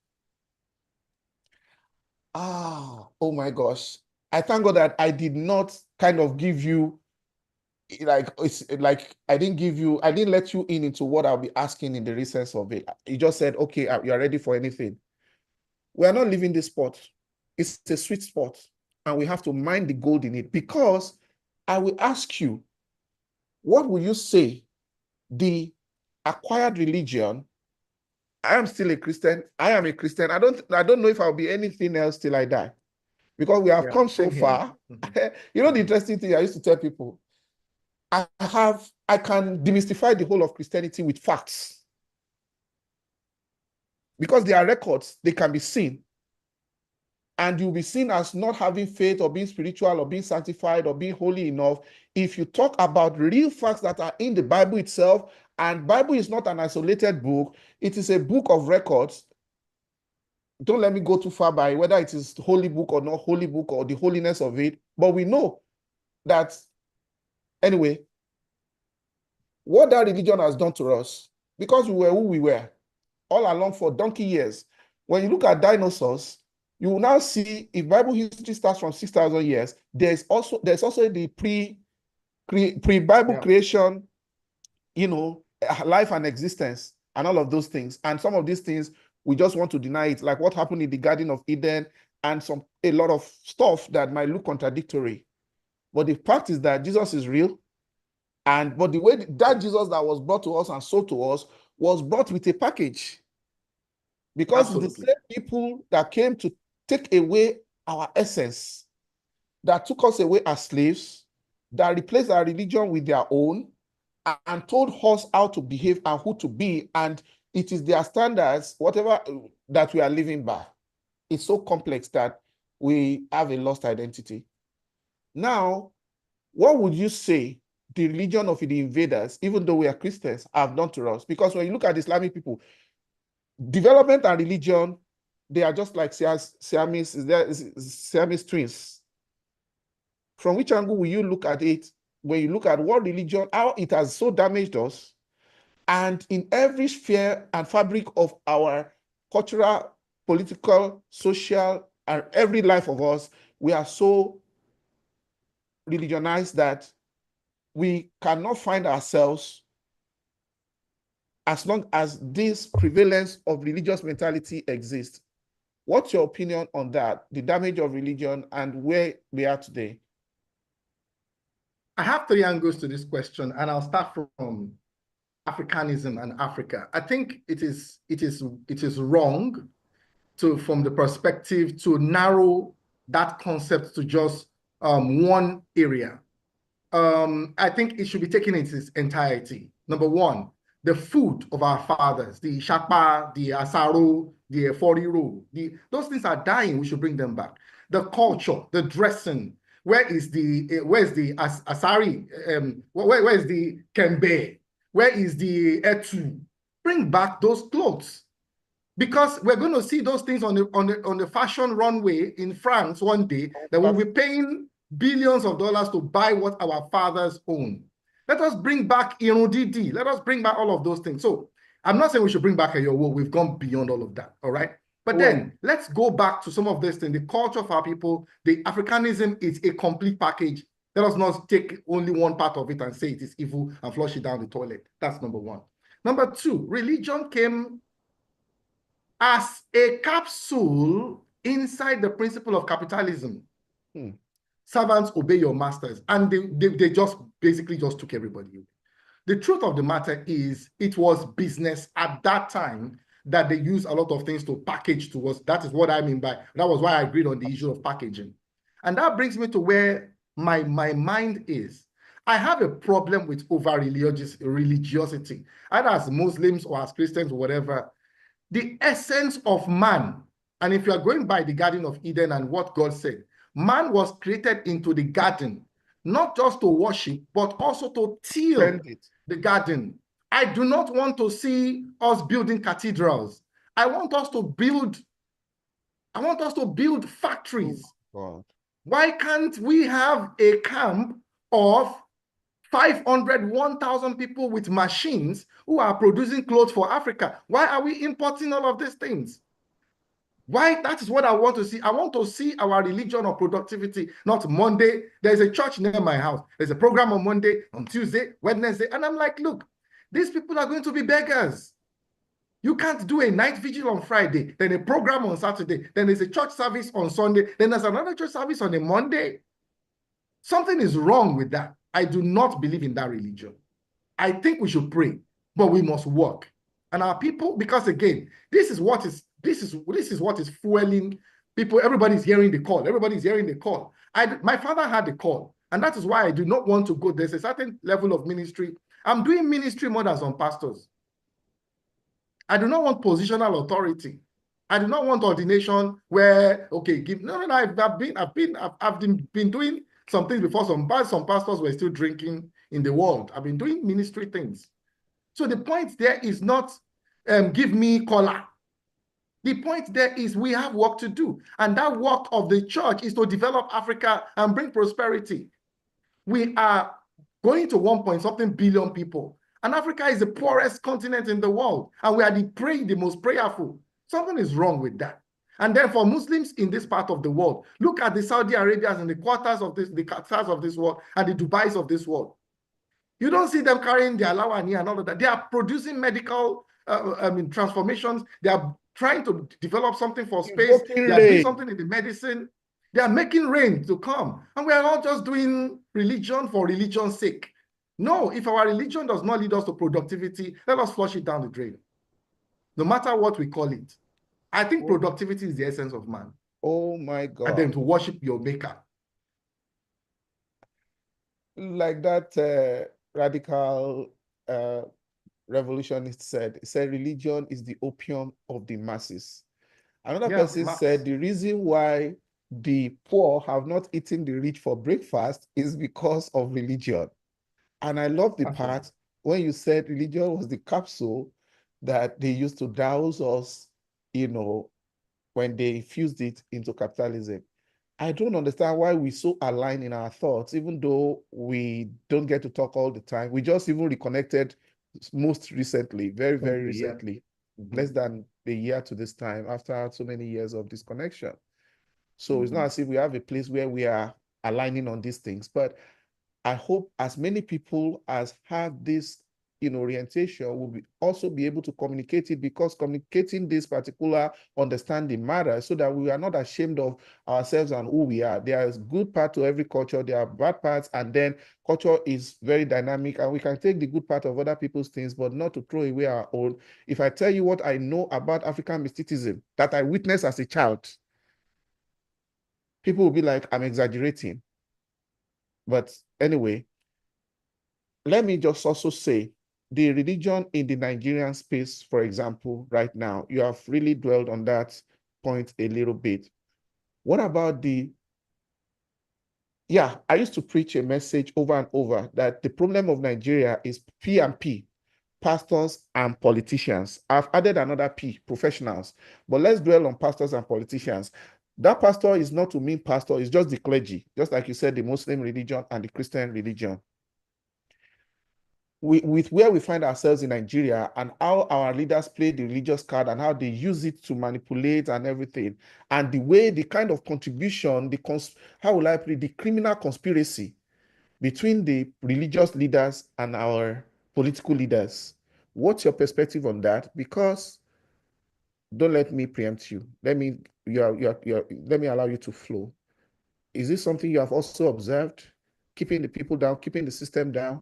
[SPEAKER 1] Oh my gosh. I thank God that I did not kind of give you, I didn't let you into what I'll be asking in the recess of it. You just said, okay, you are ready for anything. We are not leaving this spot. It's a sweet spot. and we have to mine the gold in it. Because I will ask you, what will you say the acquired religion? I am still a Christian. I am a Christian. I don't know if I'll be anything else till I die, because we have come so far. You know, the interesting thing I used to tell people, I can demystify the whole of Christianity with facts, because there are records, they can be seen, and you'll be seen as not having faith or being spiritual or being sanctified or being holy enough if you talk about real facts that are in the Bible itself. And Bible is not an isolated book. It is a book of records. Don't let me go too far by whether it is holy book or not holy book or the holiness of it. But we know that, anyway, what that religion has done to us, because we were who we were all along for donkey years. When you look at dinosaurs, you will now see, if Bible history starts from 6,000 years, there's also the pre-Bible creation, you know, life and existence and all of those things. And some of these things, we just want to deny it, like what happened in the Garden of Eden and a lot of stuff that might look contradictory. But the fact is that Jesus is real. But the way that Jesus that was brought to us and sold to us was brought with a package. Because the same people that came to take away our essence, that took us away as slaves, that replaced our religion with their own, and told us how to behave and who to be, and it is their standards, whatever that we are living by. It's so complex that we have a lost identity. Now, what would you say the religion of the invaders, even though we are Christians, have done to us? Because when you look at Islamic people, development and religion, they are just like Siamese twins. From which angle will you look at it when you look at what religion, how it has so damaged us? And in every sphere and fabric of our cultural, political, social, and every life of us, we are so religionized that we cannot find ourselves as long as this prevalence of religious mentality exists. What's your opinion on that, the damage of religion and where we are today?
[SPEAKER 2] I have three angles to this question, and I'll start from Africanism and Africa. I think it is wrong from the perspective to narrow that concept to just one area. I think it should be taken in its entirety. Number one, the food of our fathers, the japa, the asaro, the foriro, those things are dying. We should bring them back. The culture, the dressing. Where's the asari? Where is the kembe? Where is the etu? Bring back those clothes, because we're going to see those things on the fashion runway in France one day that we'll be paying billions of dollars to buy what our fathers own. Let us bring back Irundidi. Let us bring back all of those things. So I'm not saying we should bring back Ayowo. We've gone beyond all of that. All right. But then let's go back to some of this thing. The culture of our people, the Africanism is a complete package. Let us not take only one part of it and say it is evil and flush it down the toilet. That's number one. Number two, religion came as a capsule inside the principle of capitalism. Servants obey your masters, and they just basically just took everybody. The truth of the matter is, it was business at that time that they used a lot of things to package to us. That is what I mean by, that was why I agreed on the issue of packaging. And that brings me to where my mind is. I have a problem with religiosity, either as Muslims or as Christians or whatever. The essence of man, and if you are going by the Garden of Eden and what God said, man was created into the garden, not just to worship, but also to till the garden. I do not want to see us building cathedrals. I want us to build factories. Why can't we have a camp of 500, 1,000 people with machines who are producing clothes for Africa? Why are we importing all of these things? Why? That is what I want to see. I want to see our religion of productivity, not Monday. There's a church near my house. There's a program on Monday, on Tuesday, Wednesday. And I'm like, look, these people are going to be beggars. You can't do a night vigil on Friday, then a program on Saturday, then there's a church service on Sunday, then there's another church service on a Monday. Something is wrong with that. I do not believe in that religion. I think we should pray, but we must work. And our people, because again, this is what is fueling people. Everybody's hearing the call. Everybody's hearing the call. My father had the call, and that is why I do not want to go. There's a certain level of ministry. I'm doing ministry more than some pastors. I do not want positional authority. I do not want ordination where, okay, I've been doing some things before. Some pastors were still drinking in the world. I've been doing ministry things. So the point there is not give me color. The point there is we have work to do. And that work of the church is to develop Africa and bring prosperity. We are going to 1-something billion people. And Africa is the poorest continent in the world. And we are the most prayerful. Something is wrong with that. And then for Muslims in this part of the world, look at the Saudi Arabias and the Qatars of this world and the Dubais of this world. You don't see them carrying their lawani and all of that. They are producing medical transformations. They are trying to develop something for space. They are doing something in the medicine. They are making rain to come. And we are all just doing religion for religion's sake. No, if our religion does not lead us to productivity, let us flush it down the drain. No matter what we call it. I think productivity is the essence of man.
[SPEAKER 1] Oh my God.
[SPEAKER 2] And then to worship your maker.
[SPEAKER 1] Like that radical revolutionist said, religion is the opium of the masses. Another person said the reason why the poor have not eaten the rich for breakfast is because of religion. And I love the part when you said religion was the capsule that they used to douse us, when they infused it into capitalism. I don't understand why we so aligned in our thoughts, even though we don't get to talk all the time. We just even reconnected most recently, very, very recently, less than a year to this time, after so many years of disconnection. So it's not as if we have a place where we are aligning on these things, but I hope as many people as have this orientation will also be able to communicate it, because communicating this particular understanding matters, so that we are not ashamed of ourselves and who we are. There is good part to every culture, there are bad parts, and then culture is very dynamic, and we can take the good part of other people's things, but not to throw away our own. If I tell you what I know about African mysticism that I witnessed as a child, people will be like, I'm exaggerating. But anyway, let me just also say, the religion in the Nigerian space, for example, right now, you have really dwelled on that point a little bit. What about I used to preach a message over and over that the problem of Nigeria is P and P, pastors and politicians. I've added another P, professionals, but let's dwell on pastors and politicians. That pastor is not to mean pastor, it's just the clergy, just like you said, the Muslim religion and the Christian religion. With where we find ourselves in Nigeria and how our leaders play the religious card and how they use it to manipulate and everything, and the kind of contribution, the criminal conspiracy between the religious leaders and our political leaders. What's your perspective on that? Because don't let me preempt you. Let me allow you to flow. Is this something you have also observed? Keeping the people down, keeping the system down?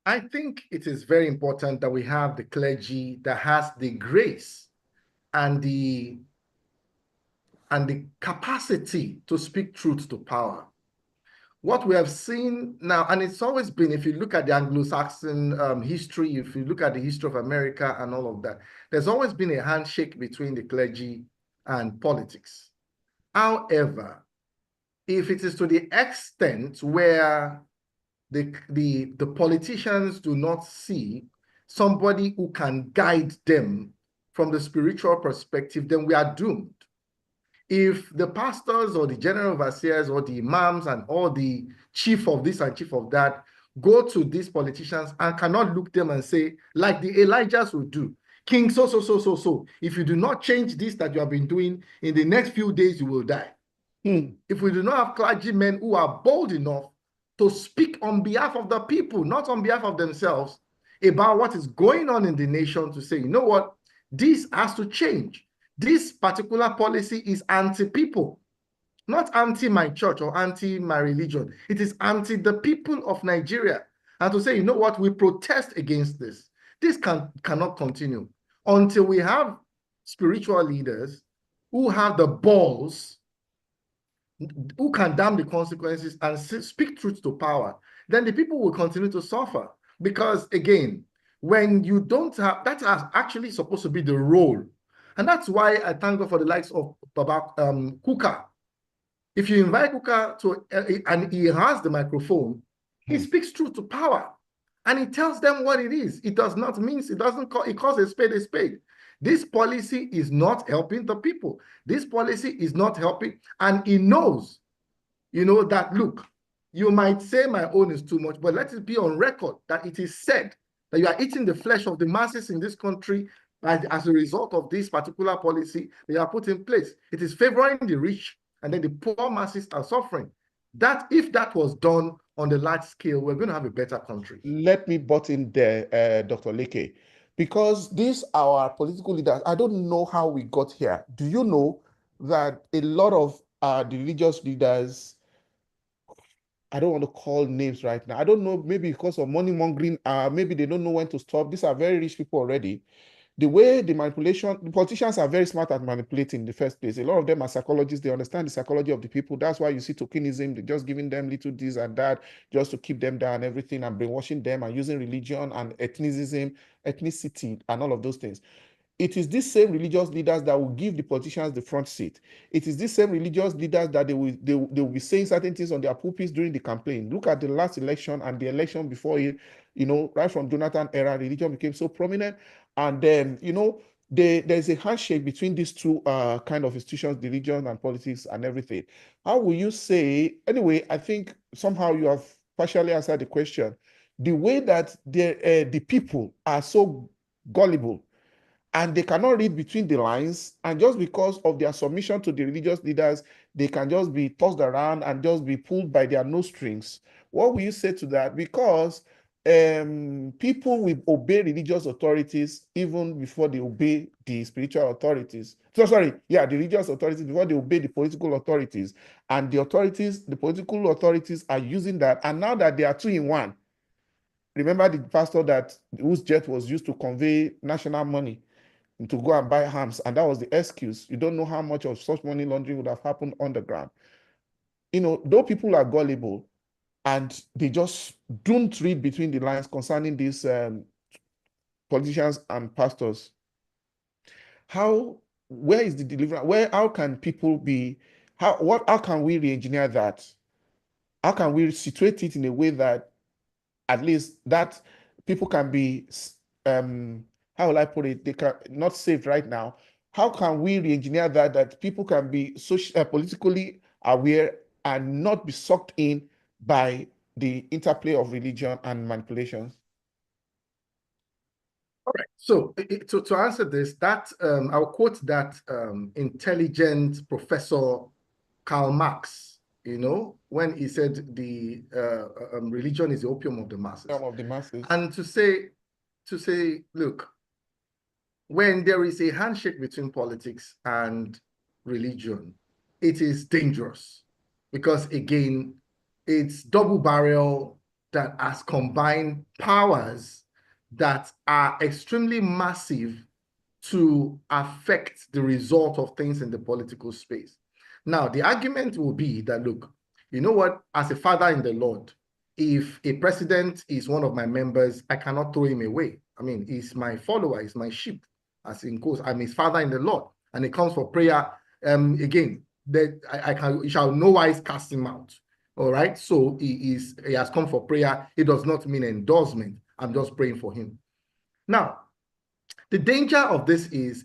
[SPEAKER 2] I think it is very important that we have the clergy that has the grace and the capacity to speak truth to power. What we have seen now, and it's always been, if you look at the Anglo-Saxon history, if you look at the history of America and all of that, there's always been a handshake between the clergy and politics. However, if it is to the extent where the politicians do not see somebody who can guide them from the spiritual perspective, then we are doomed. If the pastors or the general overseers or the imams and all the chief of this and chief of that go to these politicians and cannot look them and say, like the Elijahs would do, King so, if you do not change this that you have been doing, in the next few days you will die. If we do not have clergymen who are bold enough to speak on behalf of the people, not on behalf of themselves, about what is going on in the nation to say, you know what, this has to change. This particular policy is anti-people, not anti my church or anti my religion. It is anti the people of Nigeria. And to say, you know what, we protest against this. This cannot continue until we have spiritual leaders who have the balls, who can damn the consequences and speak truth to power. Then the people will continue to suffer. Because again, when you don't have, that is actually supposed to be the role. And that's why I thank God for the likes of Baba Kuka. If you invite Kuka to, and he has the microphone, he speaks truth to power. And he tells them what it is. It does not mean, it doesn't call, it calls a spade a spade. This policy is not helping the people. This policy is not helping. And he knows, you know, that, look, you might say my own is too much, but let it be on record that it is said that you are eating the flesh of the masses in this country as a result of this particular policy they are put in place. It is favoring the rich, and then the poor masses are suffering. That, if that was done on the large scale, we're going to have a better country.
[SPEAKER 1] Let me butt in there, Dr. Leke, because these are our political leaders. I don't know how we got here. Do you know that a lot of the religious leaders, I don't want to call names right now. I don't know, maybe because of money mongering, maybe they don't know when to stop. These are very rich people already. The way the manipulation, the politicians are very smart at manipulating in the first place. A lot of them are psychologists. They understand the psychology of the people. That's why you see tokenism. They're just giving them little this and that just to keep them down, everything, and brainwashing them and using religion and ethnicism, ethnicity, and all of those things. It is these same religious leaders that will give the politicians the front seat. It is these same religious leaders that they will be saying certain things on their pulpits during the campaign. Look at the last election and the election before it, you know, right from Jonathan era, religion became so prominent. And then, you know, there's a handshake between these two kind of institutions, the religion and politics and everything. How will you say, anyway, I think somehow you have partially answered the question. The way that the people are so gullible and they cannot read between the lines, and just because of their submission to the religious leaders, they can just be tossed around and just be pulled by their nose strings. What will you say to that? Because people will obey religious authorities even before they obey the spiritual authorities. So sorry, yeah, the religious authorities before they obey the political authorities. And the authorities, the political authorities are using that. And now that they are two in one, remember the pastor that whose jet was used to convey national money to go and buy arms, and that was the excuse. You don't know how much of such money laundering would have happened on the ground. You know, though people are gullible and they just don't read between the lines concerning these politicians and pastors, where is the deliverance? How can people be, how can we re-engineer that? How can we situate it in a way that at least that people can be, how will I put it? They can not saved right now. How can we re-engineer that people can be politically aware and not be sucked in by the interplay of religion and manipulations?
[SPEAKER 2] All right. So to answer this, that I'll quote that intelligent Professor Karl Marx, you know, when he said the religion is the opium of the masses.
[SPEAKER 1] Of the masses.
[SPEAKER 2] And to say, look, when there is a handshake between politics and religion, it is dangerous because, again, it's double barrel that has combined powers that are extremely massive to affect the result of things in the political space. Now, the argument will be that, look, you know what, as a father in the Lord, if a president is one of my members, I cannot throw him away. I mean, he's my follower, he's my sheep, as in quotes. I'm his father in the Lord. And it comes for prayer. Again, that I shall no wise cast him out. All right. So he has come for prayer. It does not mean endorsement. I'm just praying for him. Now, the danger of this is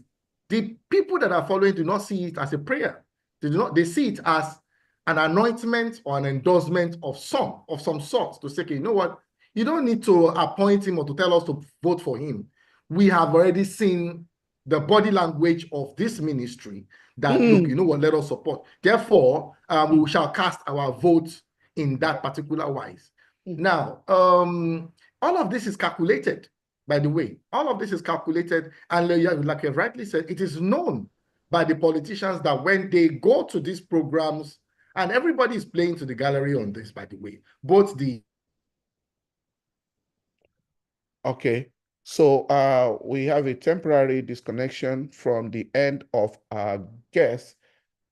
[SPEAKER 2] the people that are following do not see it as a prayer. They see it as an anointment or an endorsement of some sort to say, okay, you know what? You don't need to appoint him or to tell us to vote for him. We have already seen the body language of this ministry that, look, you know what, let us support. Therefore, we shall cast our vote in that particular wise. Now, all of this is calculated. by the way. All of this is calculated, and like you rightly said, it is known by the politicians that when they go to these programs, and everybody is playing to the gallery on this, by the way, both the...
[SPEAKER 1] Okay, so we have a temporary disconnection from the end of our guest.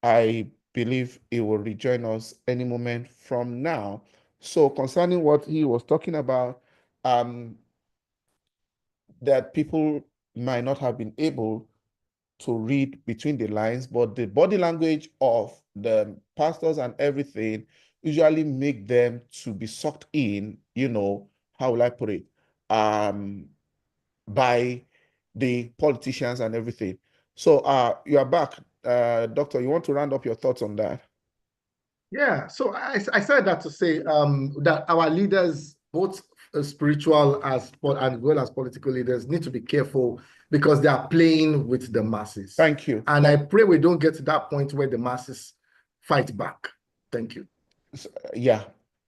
[SPEAKER 1] I believe he will rejoin us any moment from now. So concerning what he was talking about, that people might not have been able to read between the lines, but the body language of the pastors and everything usually make them to be sucked in, how will I put it, by the politicians and everything. So you are back. Doctor, you want to round up your thoughts on that?
[SPEAKER 2] Yeah, so I said that to say that our leaders, both spiritual as well as political leaders, need to be careful because they are playing with the masses.
[SPEAKER 1] Thank you.
[SPEAKER 2] And I pray we don't get to that point where the masses fight back. Thank you.
[SPEAKER 1] Yeah.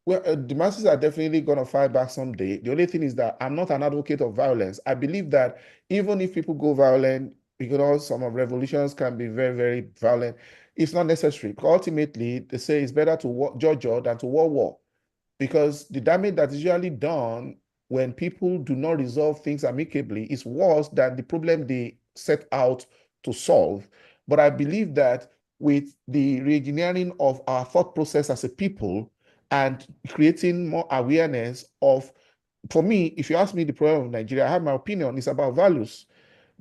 [SPEAKER 1] Well, the masses are definitely going to fight back someday. The only thing is that I'm not an advocate of violence. I believe that even if people go violent, because some of revolutions can be very, very violent, it's not necessary. Ultimately, they say it's better to judge than to war, because the damage that is usually done when people do not resolve things amicably is worse than the problem they set out to solve. But I believe that with the re-engineering of our thought process as a people and creating more awareness of, for me, if you ask me the problem of Nigeria, I have my opinion, it's about values,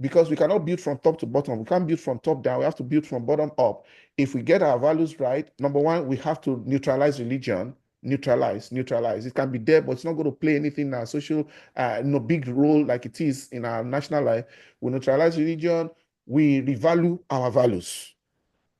[SPEAKER 1] because we cannot build from top to bottom. We can't build from top down. We have to build from bottom up. If we get our values right, number one, we have to neutralize religion. Neutralize. It can be there, but it's not going to play anything in our social, no big role like it is in our national life. We neutralize religion. We revalue our values.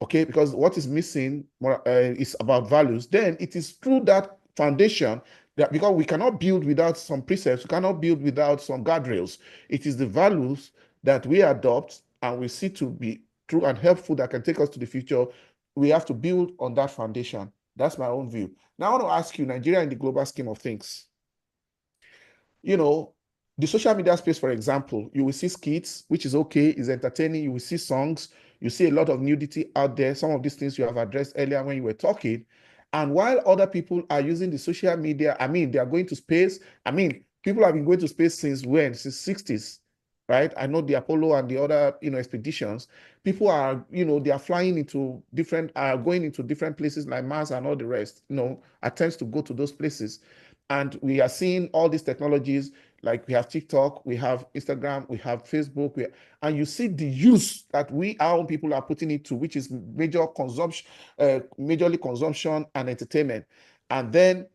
[SPEAKER 1] Okay, because what is missing is about values. Then it is through that foundation that, because we cannot build without some precepts, we cannot build without some guardrails. It is the values that we adopt and we see to be true and helpful that can take us to the future. We have to build on that foundation. That's my own view. Now I want to ask you, Nigeria in the global scheme of things, the social media space, for example, you will see skits, which is okay, is entertaining. You will see songs. You see a lot of nudity out there. Some of these things you have addressed earlier when you were talking. And while other people are using the social media, they are going to space. People have been going to space since when? Since 60s, right? I know the Apollo and the other, expeditions. People are, they are flying into going into different places like Mars and all the rest, attempts to go to those places. And we are seeing all these technologies, like we have TikTok, we have Instagram, we have Facebook, and you see the use that our own people are putting into, which is majorly consumption and entertainment. And then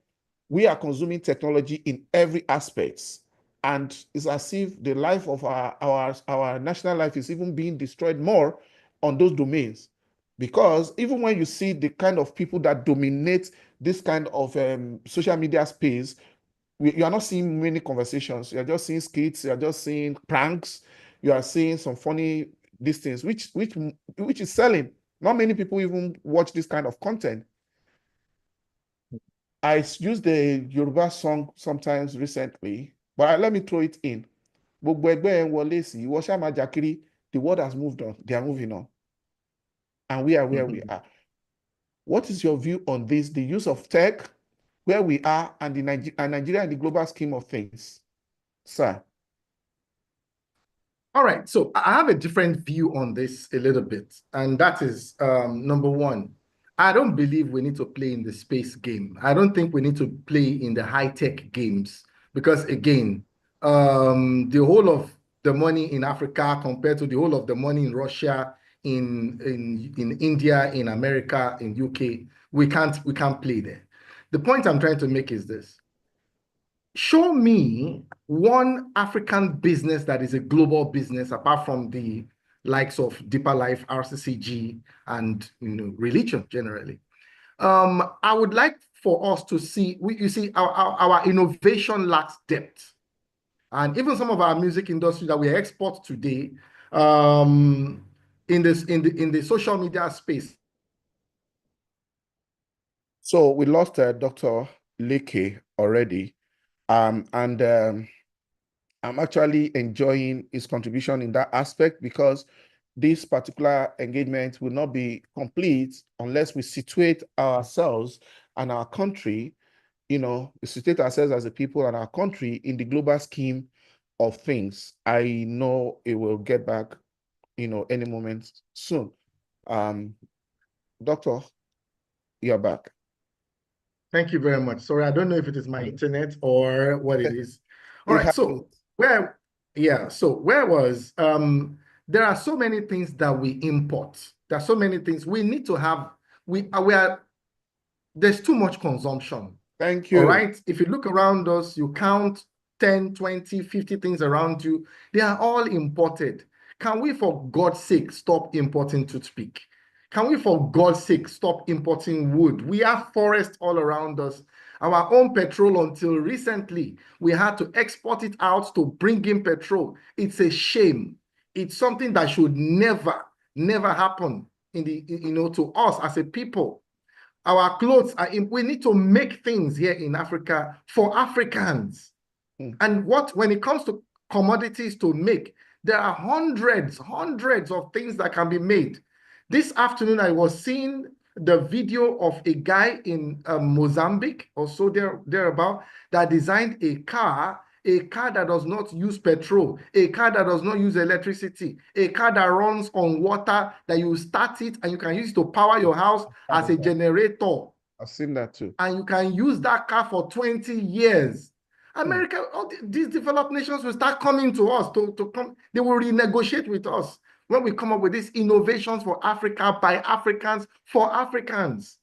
[SPEAKER 1] we are consuming technology in every aspect. And it's as if the life of our national life is even being destroyed more on those domains. Because even when you see the kind of people that dominate this kind of social media space, you are not seeing many conversations. You are just seeing skits. You are just seeing pranks. You are seeing some funny these things, which is selling. Not many people even watch this kind of content. I use the Yoruba song sometimes recently, but let me throw it in. Gbogbo ẹgbẹ́ ẹ̀ ń wọlé sí, ìwọ ṣáà máa jà kiri. The world has moved on. They are moving on. And we are where we are. What is your view on this, the use of tech, where we are, and Nigeria in the global scheme of things, sir?
[SPEAKER 2] All right, so I have a different view on this a little bit, and that is number one, I don't believe we need to play in the space game. I don't think we need to play in the high-tech games because, again, the whole of the money in Africa compared to the whole of the money in Russia, in India, in America, in UK, we can't play there. The point I'm trying to make is this. Show me one African business that is a global business apart from the likes of Deeper Life, RCCG, and religion generally. I would like for us to see, you see, our innovation lacks depth. And even some of our music industry that we export today, in the social media space.
[SPEAKER 1] So we lost Dr. Leke already. And I'm actually enjoying his contribution in that aspect, because this particular engagement will not be complete unless we situate ourselves and our country, situate ourselves as a people and our country in the global scheme of things. I know it will get back, any moment soon. Doctor, you're back.
[SPEAKER 2] Thank you very much. Sorry, I don't know if it is my internet or what it is. All right, so where was there are so many things that we import. There are so many things we need to have. There's too much consumption.
[SPEAKER 1] Thank you.
[SPEAKER 2] All right. If you look around us, you count 10, 20, 50 things around you. They are all imported. Can we, for God's sake, stop importing toothpick? Can we, for God's sake, stop importing wood? We have forests all around us. Our own petrol, until recently, we had to export it out to bring in petrol. It's a shame. It's something that should never, never happen to us as a people. Our clothes we need to make things here in Africa for Africans. And when it comes to commodities to make, there are hundreds of things that can be made. This afternoon, I was seeing the video of a guy in Mozambique, or so thereabout, that designed a car that does not use petrol, a car that does not use electricity, a car that runs on water, that you start it and you can use it to power your house as a generator.
[SPEAKER 1] I've seen that too.
[SPEAKER 2] And you can use that car for 20 years. America, all these developed nations will start coming to us to come. They will renegotiate with us when we come up with these innovations for Africa, by Africans, for Africans.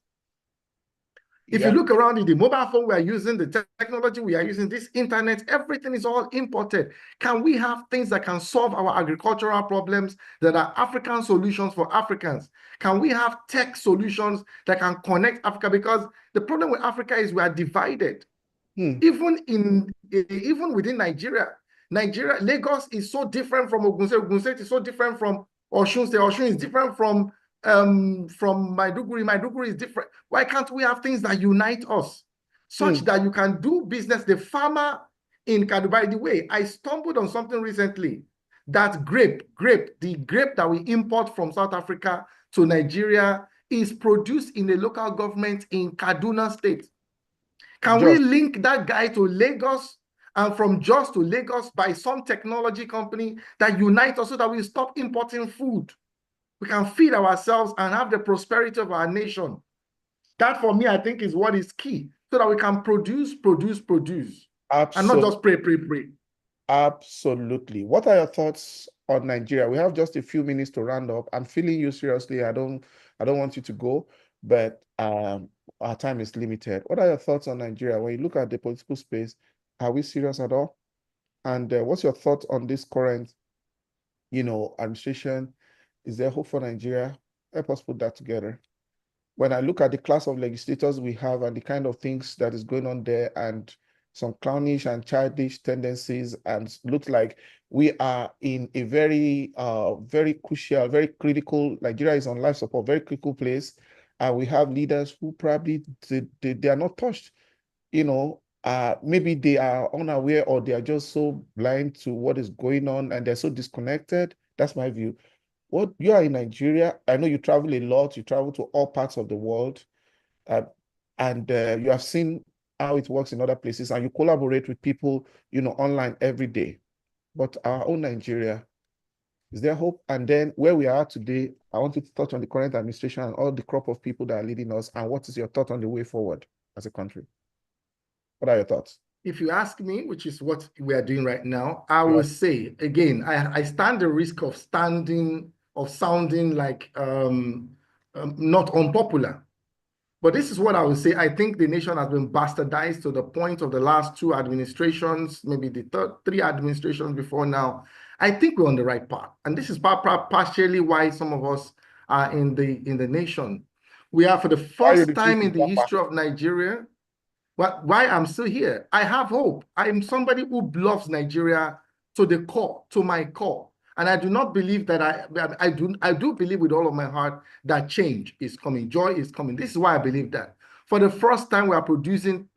[SPEAKER 2] If you look around in the mobile phone we are using, the technology we are using, this internet, everything is all imported. Can we have things that can solve our agricultural problems that are African solutions for Africans? Can we have tech solutions that can connect Africa? Because the problem with Africa is we are divided. Even within Nigeria, Lagos is so different from Ogun State. Ogun State is so different from Osun State. Osun is different from Maiduguri. Maiduguri is different. Why can't we have things that unite us, such that you can do business? The farmer in Kadu, by the way, I stumbled on something recently, that the grape that we import from South Africa to Nigeria is produced in a local government in Kaduna State. Can we link that guy to Lagos, and from Jos to Lagos by some technology company that unites us, so that we stop importing food? We can feed ourselves and have the prosperity of our nation. That, for me, I think is what is key, so that we can produce.
[SPEAKER 1] Absolutely.
[SPEAKER 2] And not just pray.
[SPEAKER 1] Absolutely. What are your thoughts on Nigeria? We have just a few minutes to round up. I'm feeling you seriously. I don't want you to go, but our time is limited. What are your thoughts on Nigeria? When you look at the political space, are we serious at all? And what's your thought on this current, administration? Is there hope for Nigeria? Help us put that together. When I look at the class of legislators we have and the kind of things that is going on there, and some clownish and childish tendencies, and looks like we are in a very, very crucial, very critical, Nigeria is on life support, very critical place. And we have leaders who probably, they are not touched, maybe they are unaware, or they are just so blind to what is going on, and they're so disconnected. That's my view. You are in Nigeria. I know you travel a lot. You travel to all parts of the world, and you have seen how it works in other places, and you collaborate with people, online every day. But our own Nigeria, is there hope? And then where we are today, I want you to touch on the current administration and all the crop of people that are leading us, and what is your thought on the way forward as a country? What are your thoughts?
[SPEAKER 2] If you ask me, which is what we are doing right now, I will say, again, I stand the risk of sounding like not unpopular. But this is what I would say. I think the nation has been bastardized to the point of the last two administrations, maybe the three administrations before now. I think we're on the right path. And this is partially why some of us are in the nation. We are, for the first time in the history of Nigeria, why I'm still here. I have hope. I am somebody who loves Nigeria to the core, to my core. And I do not believe that I do believe with all of my heart that change is coming, joy is coming. This is why I believe that. For the first time, we are producing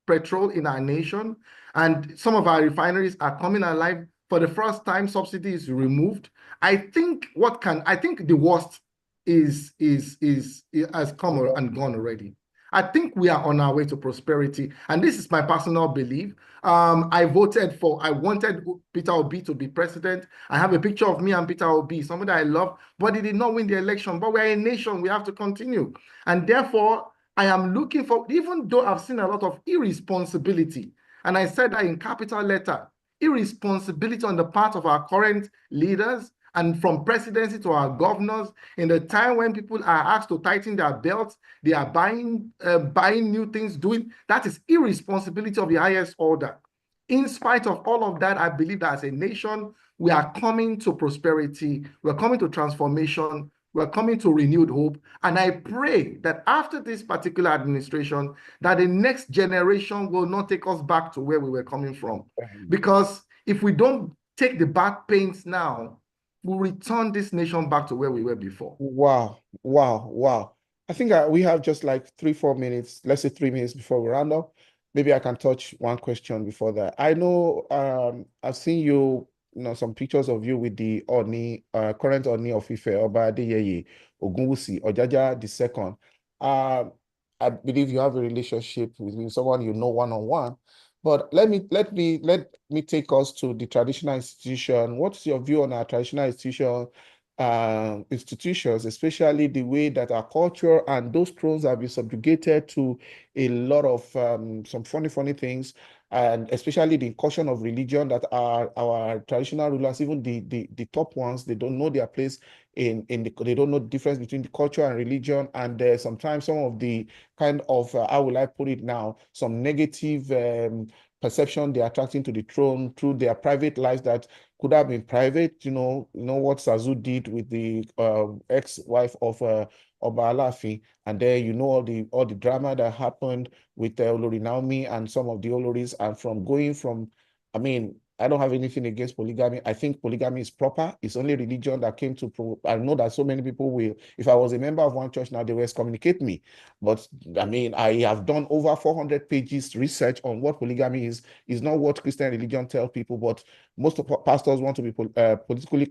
[SPEAKER 2] petrol in our nation, and some of our refineries are coming alive. For the first time, subsidy is removed. I think the worst has come and gone already. I think we are on our way to prosperity, and this is my personal belief. I wanted Peter Obi to be president. I have a picture of me and Peter Obi, somebody I love, but he did not win the election. But we're a nation, we have to continue. And therefore, I am looking for, even though I've seen a lot of irresponsibility, and I said that in capital letter, irresponsibility on the part of our current leaders, and from presidency to our governors, in the time when people are asked to tighten their belts, they are buying new things, that is irresponsibility of the highest order. In spite of all of that, I believe that as a nation, we are coming to prosperity, we're coming to transformation, we're coming to renewed hope. And I pray that after this particular administration, that the next generation will not take us back to where we were coming from. Because if we don't take the back pains now, we'll return this nation back to where we were before.
[SPEAKER 1] Wow, wow, wow. I think we have just like 3-4 minutes, let's say 3 minutes before we round up. Maybe I can touch one question before that. I know I've seen you, some pictures of you with the Oni, current Oni of Ife, Oba Adeyeye Ogunwusi, Ojaja II. I believe you have a relationship with someone you know one-on-one. But let me take us to the traditional institution. What's your view on our traditional institutions, especially the way that our culture and those thrones have been subjugated to a lot of some funny things, and especially the incursion of religion that our traditional rulers, even the top ones, they don't know their place they don't know the difference between the culture and religion, and sometimes some of the kind of how will I put it now, some negative perception they're attracting to the throne through their private lives that could have been private. You know what Zazu did with the ex-wife of Oba Alafi, and then all the drama that happened with Olori Naomi and some of the Oloris, and I mean, I don't have anything against polygamy. I think polygamy is proper. It's only religion that came to I know that so many people will, if I was a member of one church now, they will excommunicate me. But I mean, I have done over 400 pages research on what polygamy is. It's not what Christian religion tells people, but most of pastors want to be politically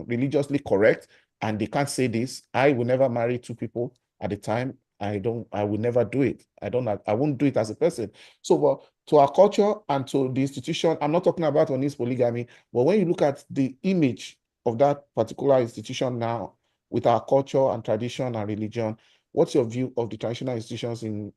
[SPEAKER 1] religiously correct, and they can't say this. I will never marry two people at a time. I will never do it. I won't do it as a person. So, to our culture and to the institution, I'm not talking about on this polygamy, but when you look at the image of that particular institution now with our culture and tradition and religion, what's your view of the traditional institutions in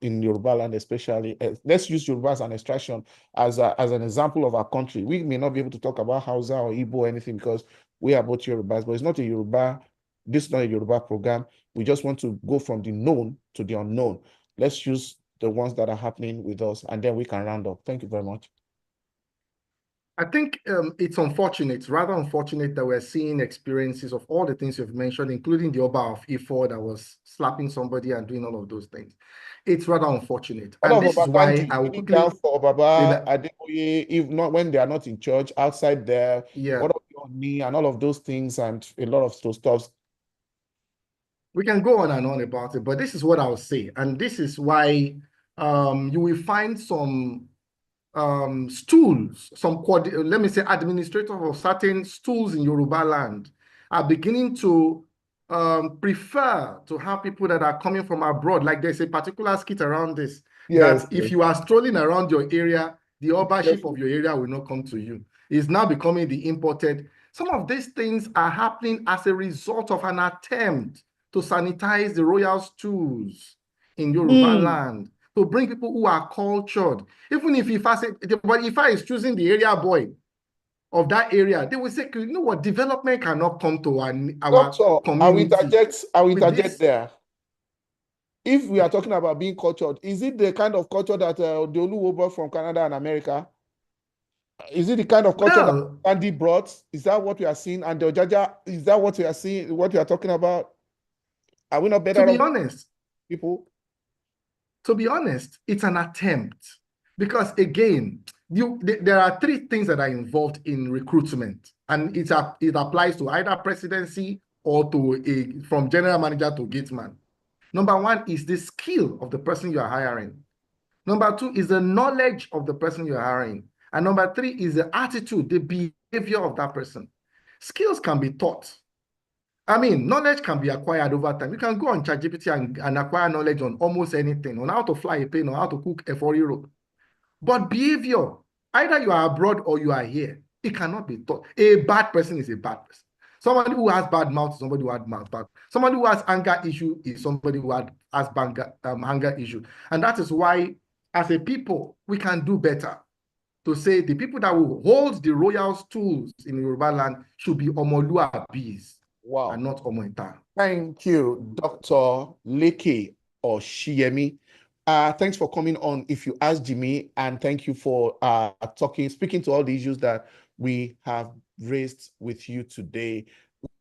[SPEAKER 1] Yoruba land, especially? Let's use Yoruba as an extraction, as an example of our country. We may not be able to talk about Hausa or Igbo or anything because we are both Yorubas, but it's not a Yoruba. This is not a Yoruba program. We just want to go from the known to the unknown. Let's use the ones that are happening with us, and then we can round up. Thank you very much.
[SPEAKER 2] I think it's rather unfortunate that we're seeing experiences of all the things you've mentioned, including the Oba of Ifo that was slapping somebody and doing all of those things. It's rather unfortunate. And this is why I will quickly
[SPEAKER 1] down for Baba Adekoye, if not when they are not in church, outside there, what about me and all of those things and a lot of those stuff.
[SPEAKER 2] We can go on and on about it, but this is what I'll say. And this is why you will find some stools, let me say administrators of certain stools in Yoruba land are beginning to prefer to have people that are coming from abroad. Like there's a particular skit around this, that if you are strolling around your area, the Obaship of your area will not come to you. It's now becoming the imported. Some of these things are happening as a result of an attempt to sanitize the royal stools in Yoruba land, to bring people who are cultured. Even if Ifa is choosing the area boy of that area, they will say, you know what, development cannot come to our community.
[SPEAKER 1] I will interject there. If we are talking about being cultured, is it the kind of culture that the Oluwobo from Canada and America? Is it the kind of culture that Andy brought? Is that what we are seeing? And the Ojaja, is that what we are seeing, what we are talking about? Are we not better off?
[SPEAKER 2] To be honest,
[SPEAKER 1] people?
[SPEAKER 2] To be honest, it's an attempt. Because again, there are three things that are involved in recruitment. And it applies to either presidency or from general manager to gate man. Number one is the skill of the person you are hiring. Number two is the knowledge of the person you're hiring. And number three is the attitude, the behavior of that person. Skills can be taught. I mean, knowledge can be acquired over time. You can go on Chat GPT and acquire knowledge on almost anything, on how to fly a plane, or how to cook a 40 rope. But behavior, either you are abroad or you are here, it cannot be taught. A bad person is a bad person. Somebody who has bad mouth is somebody who has mouth bad. Somebody who has anger issue is somebody who has anger issue. And that is why, as a people, we can do better to say the people that will hold the royal stools in Yoruba land should be Omoluabis.
[SPEAKER 1] Wow.
[SPEAKER 2] And not Omoita.
[SPEAKER 1] Thank you, Dr. Leke Oshiyemi. Thanks for coming on If You Ask Jimmy, and thank you for speaking to all the issues that we have raised with you today.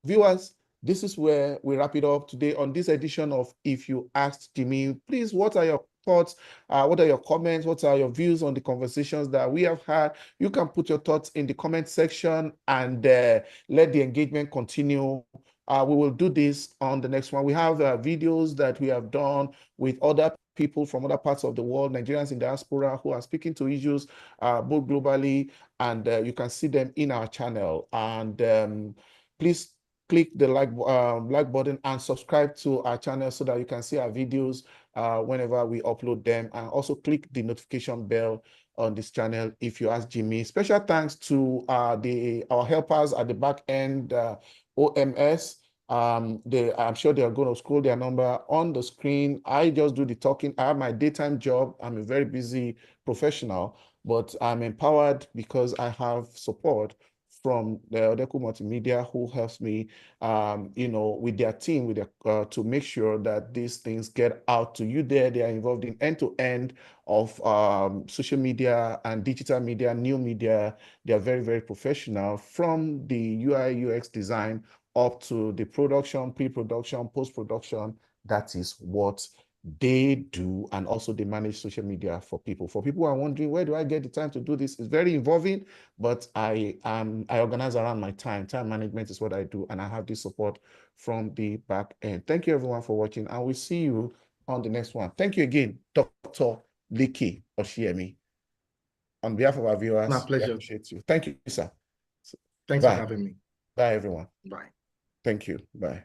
[SPEAKER 1] Viewers, this is where we wrap it up today on this edition of If You Asked Jimmy. Please, what are your thoughts? What are your comments? What are your views on the conversations that we have had? You can put your thoughts in the comment section and let the engagement continue. We will do this on the next one. We have videos that we have done with other people from other parts of the world, Nigerians in diaspora who are speaking to issues both globally, and you can see them in our channel. And please click the like button and subscribe to our channel so that you can see our videos whenever we upload them, and also click the notification bell on this channel If You Ask Jimmy. Special thanks to our helpers at the back end, OMS. I'm sure they are going to scroll their number on the screen. I just do the talking. I have my daytime job. I'm a very busy professional, but I'm empowered because I have support from the Odeku Multimedia, who helps me, with their team, to make sure that these things get out to you there. They are involved in end-to-end of social media and digital media, new media. They are very, very professional, from the UI, UX design up to the production, pre-production, post-production. That is what they do. And also they manage social media for people. For people who are wondering, where do I get the time to do this? It's very involving, but I organize around my time. Time management is what I do, and I have this support from the back end. Thank you everyone for watching, and we'll see you on the next one. Thank you again, Dr. Leke Oshiyemi. On behalf of our viewers,
[SPEAKER 2] My pleasure.
[SPEAKER 1] we appreciate you. Thank you, sir.
[SPEAKER 2] Thanks for having me.
[SPEAKER 1] Bye, everyone.
[SPEAKER 2] Bye.
[SPEAKER 1] Thank you. Bye.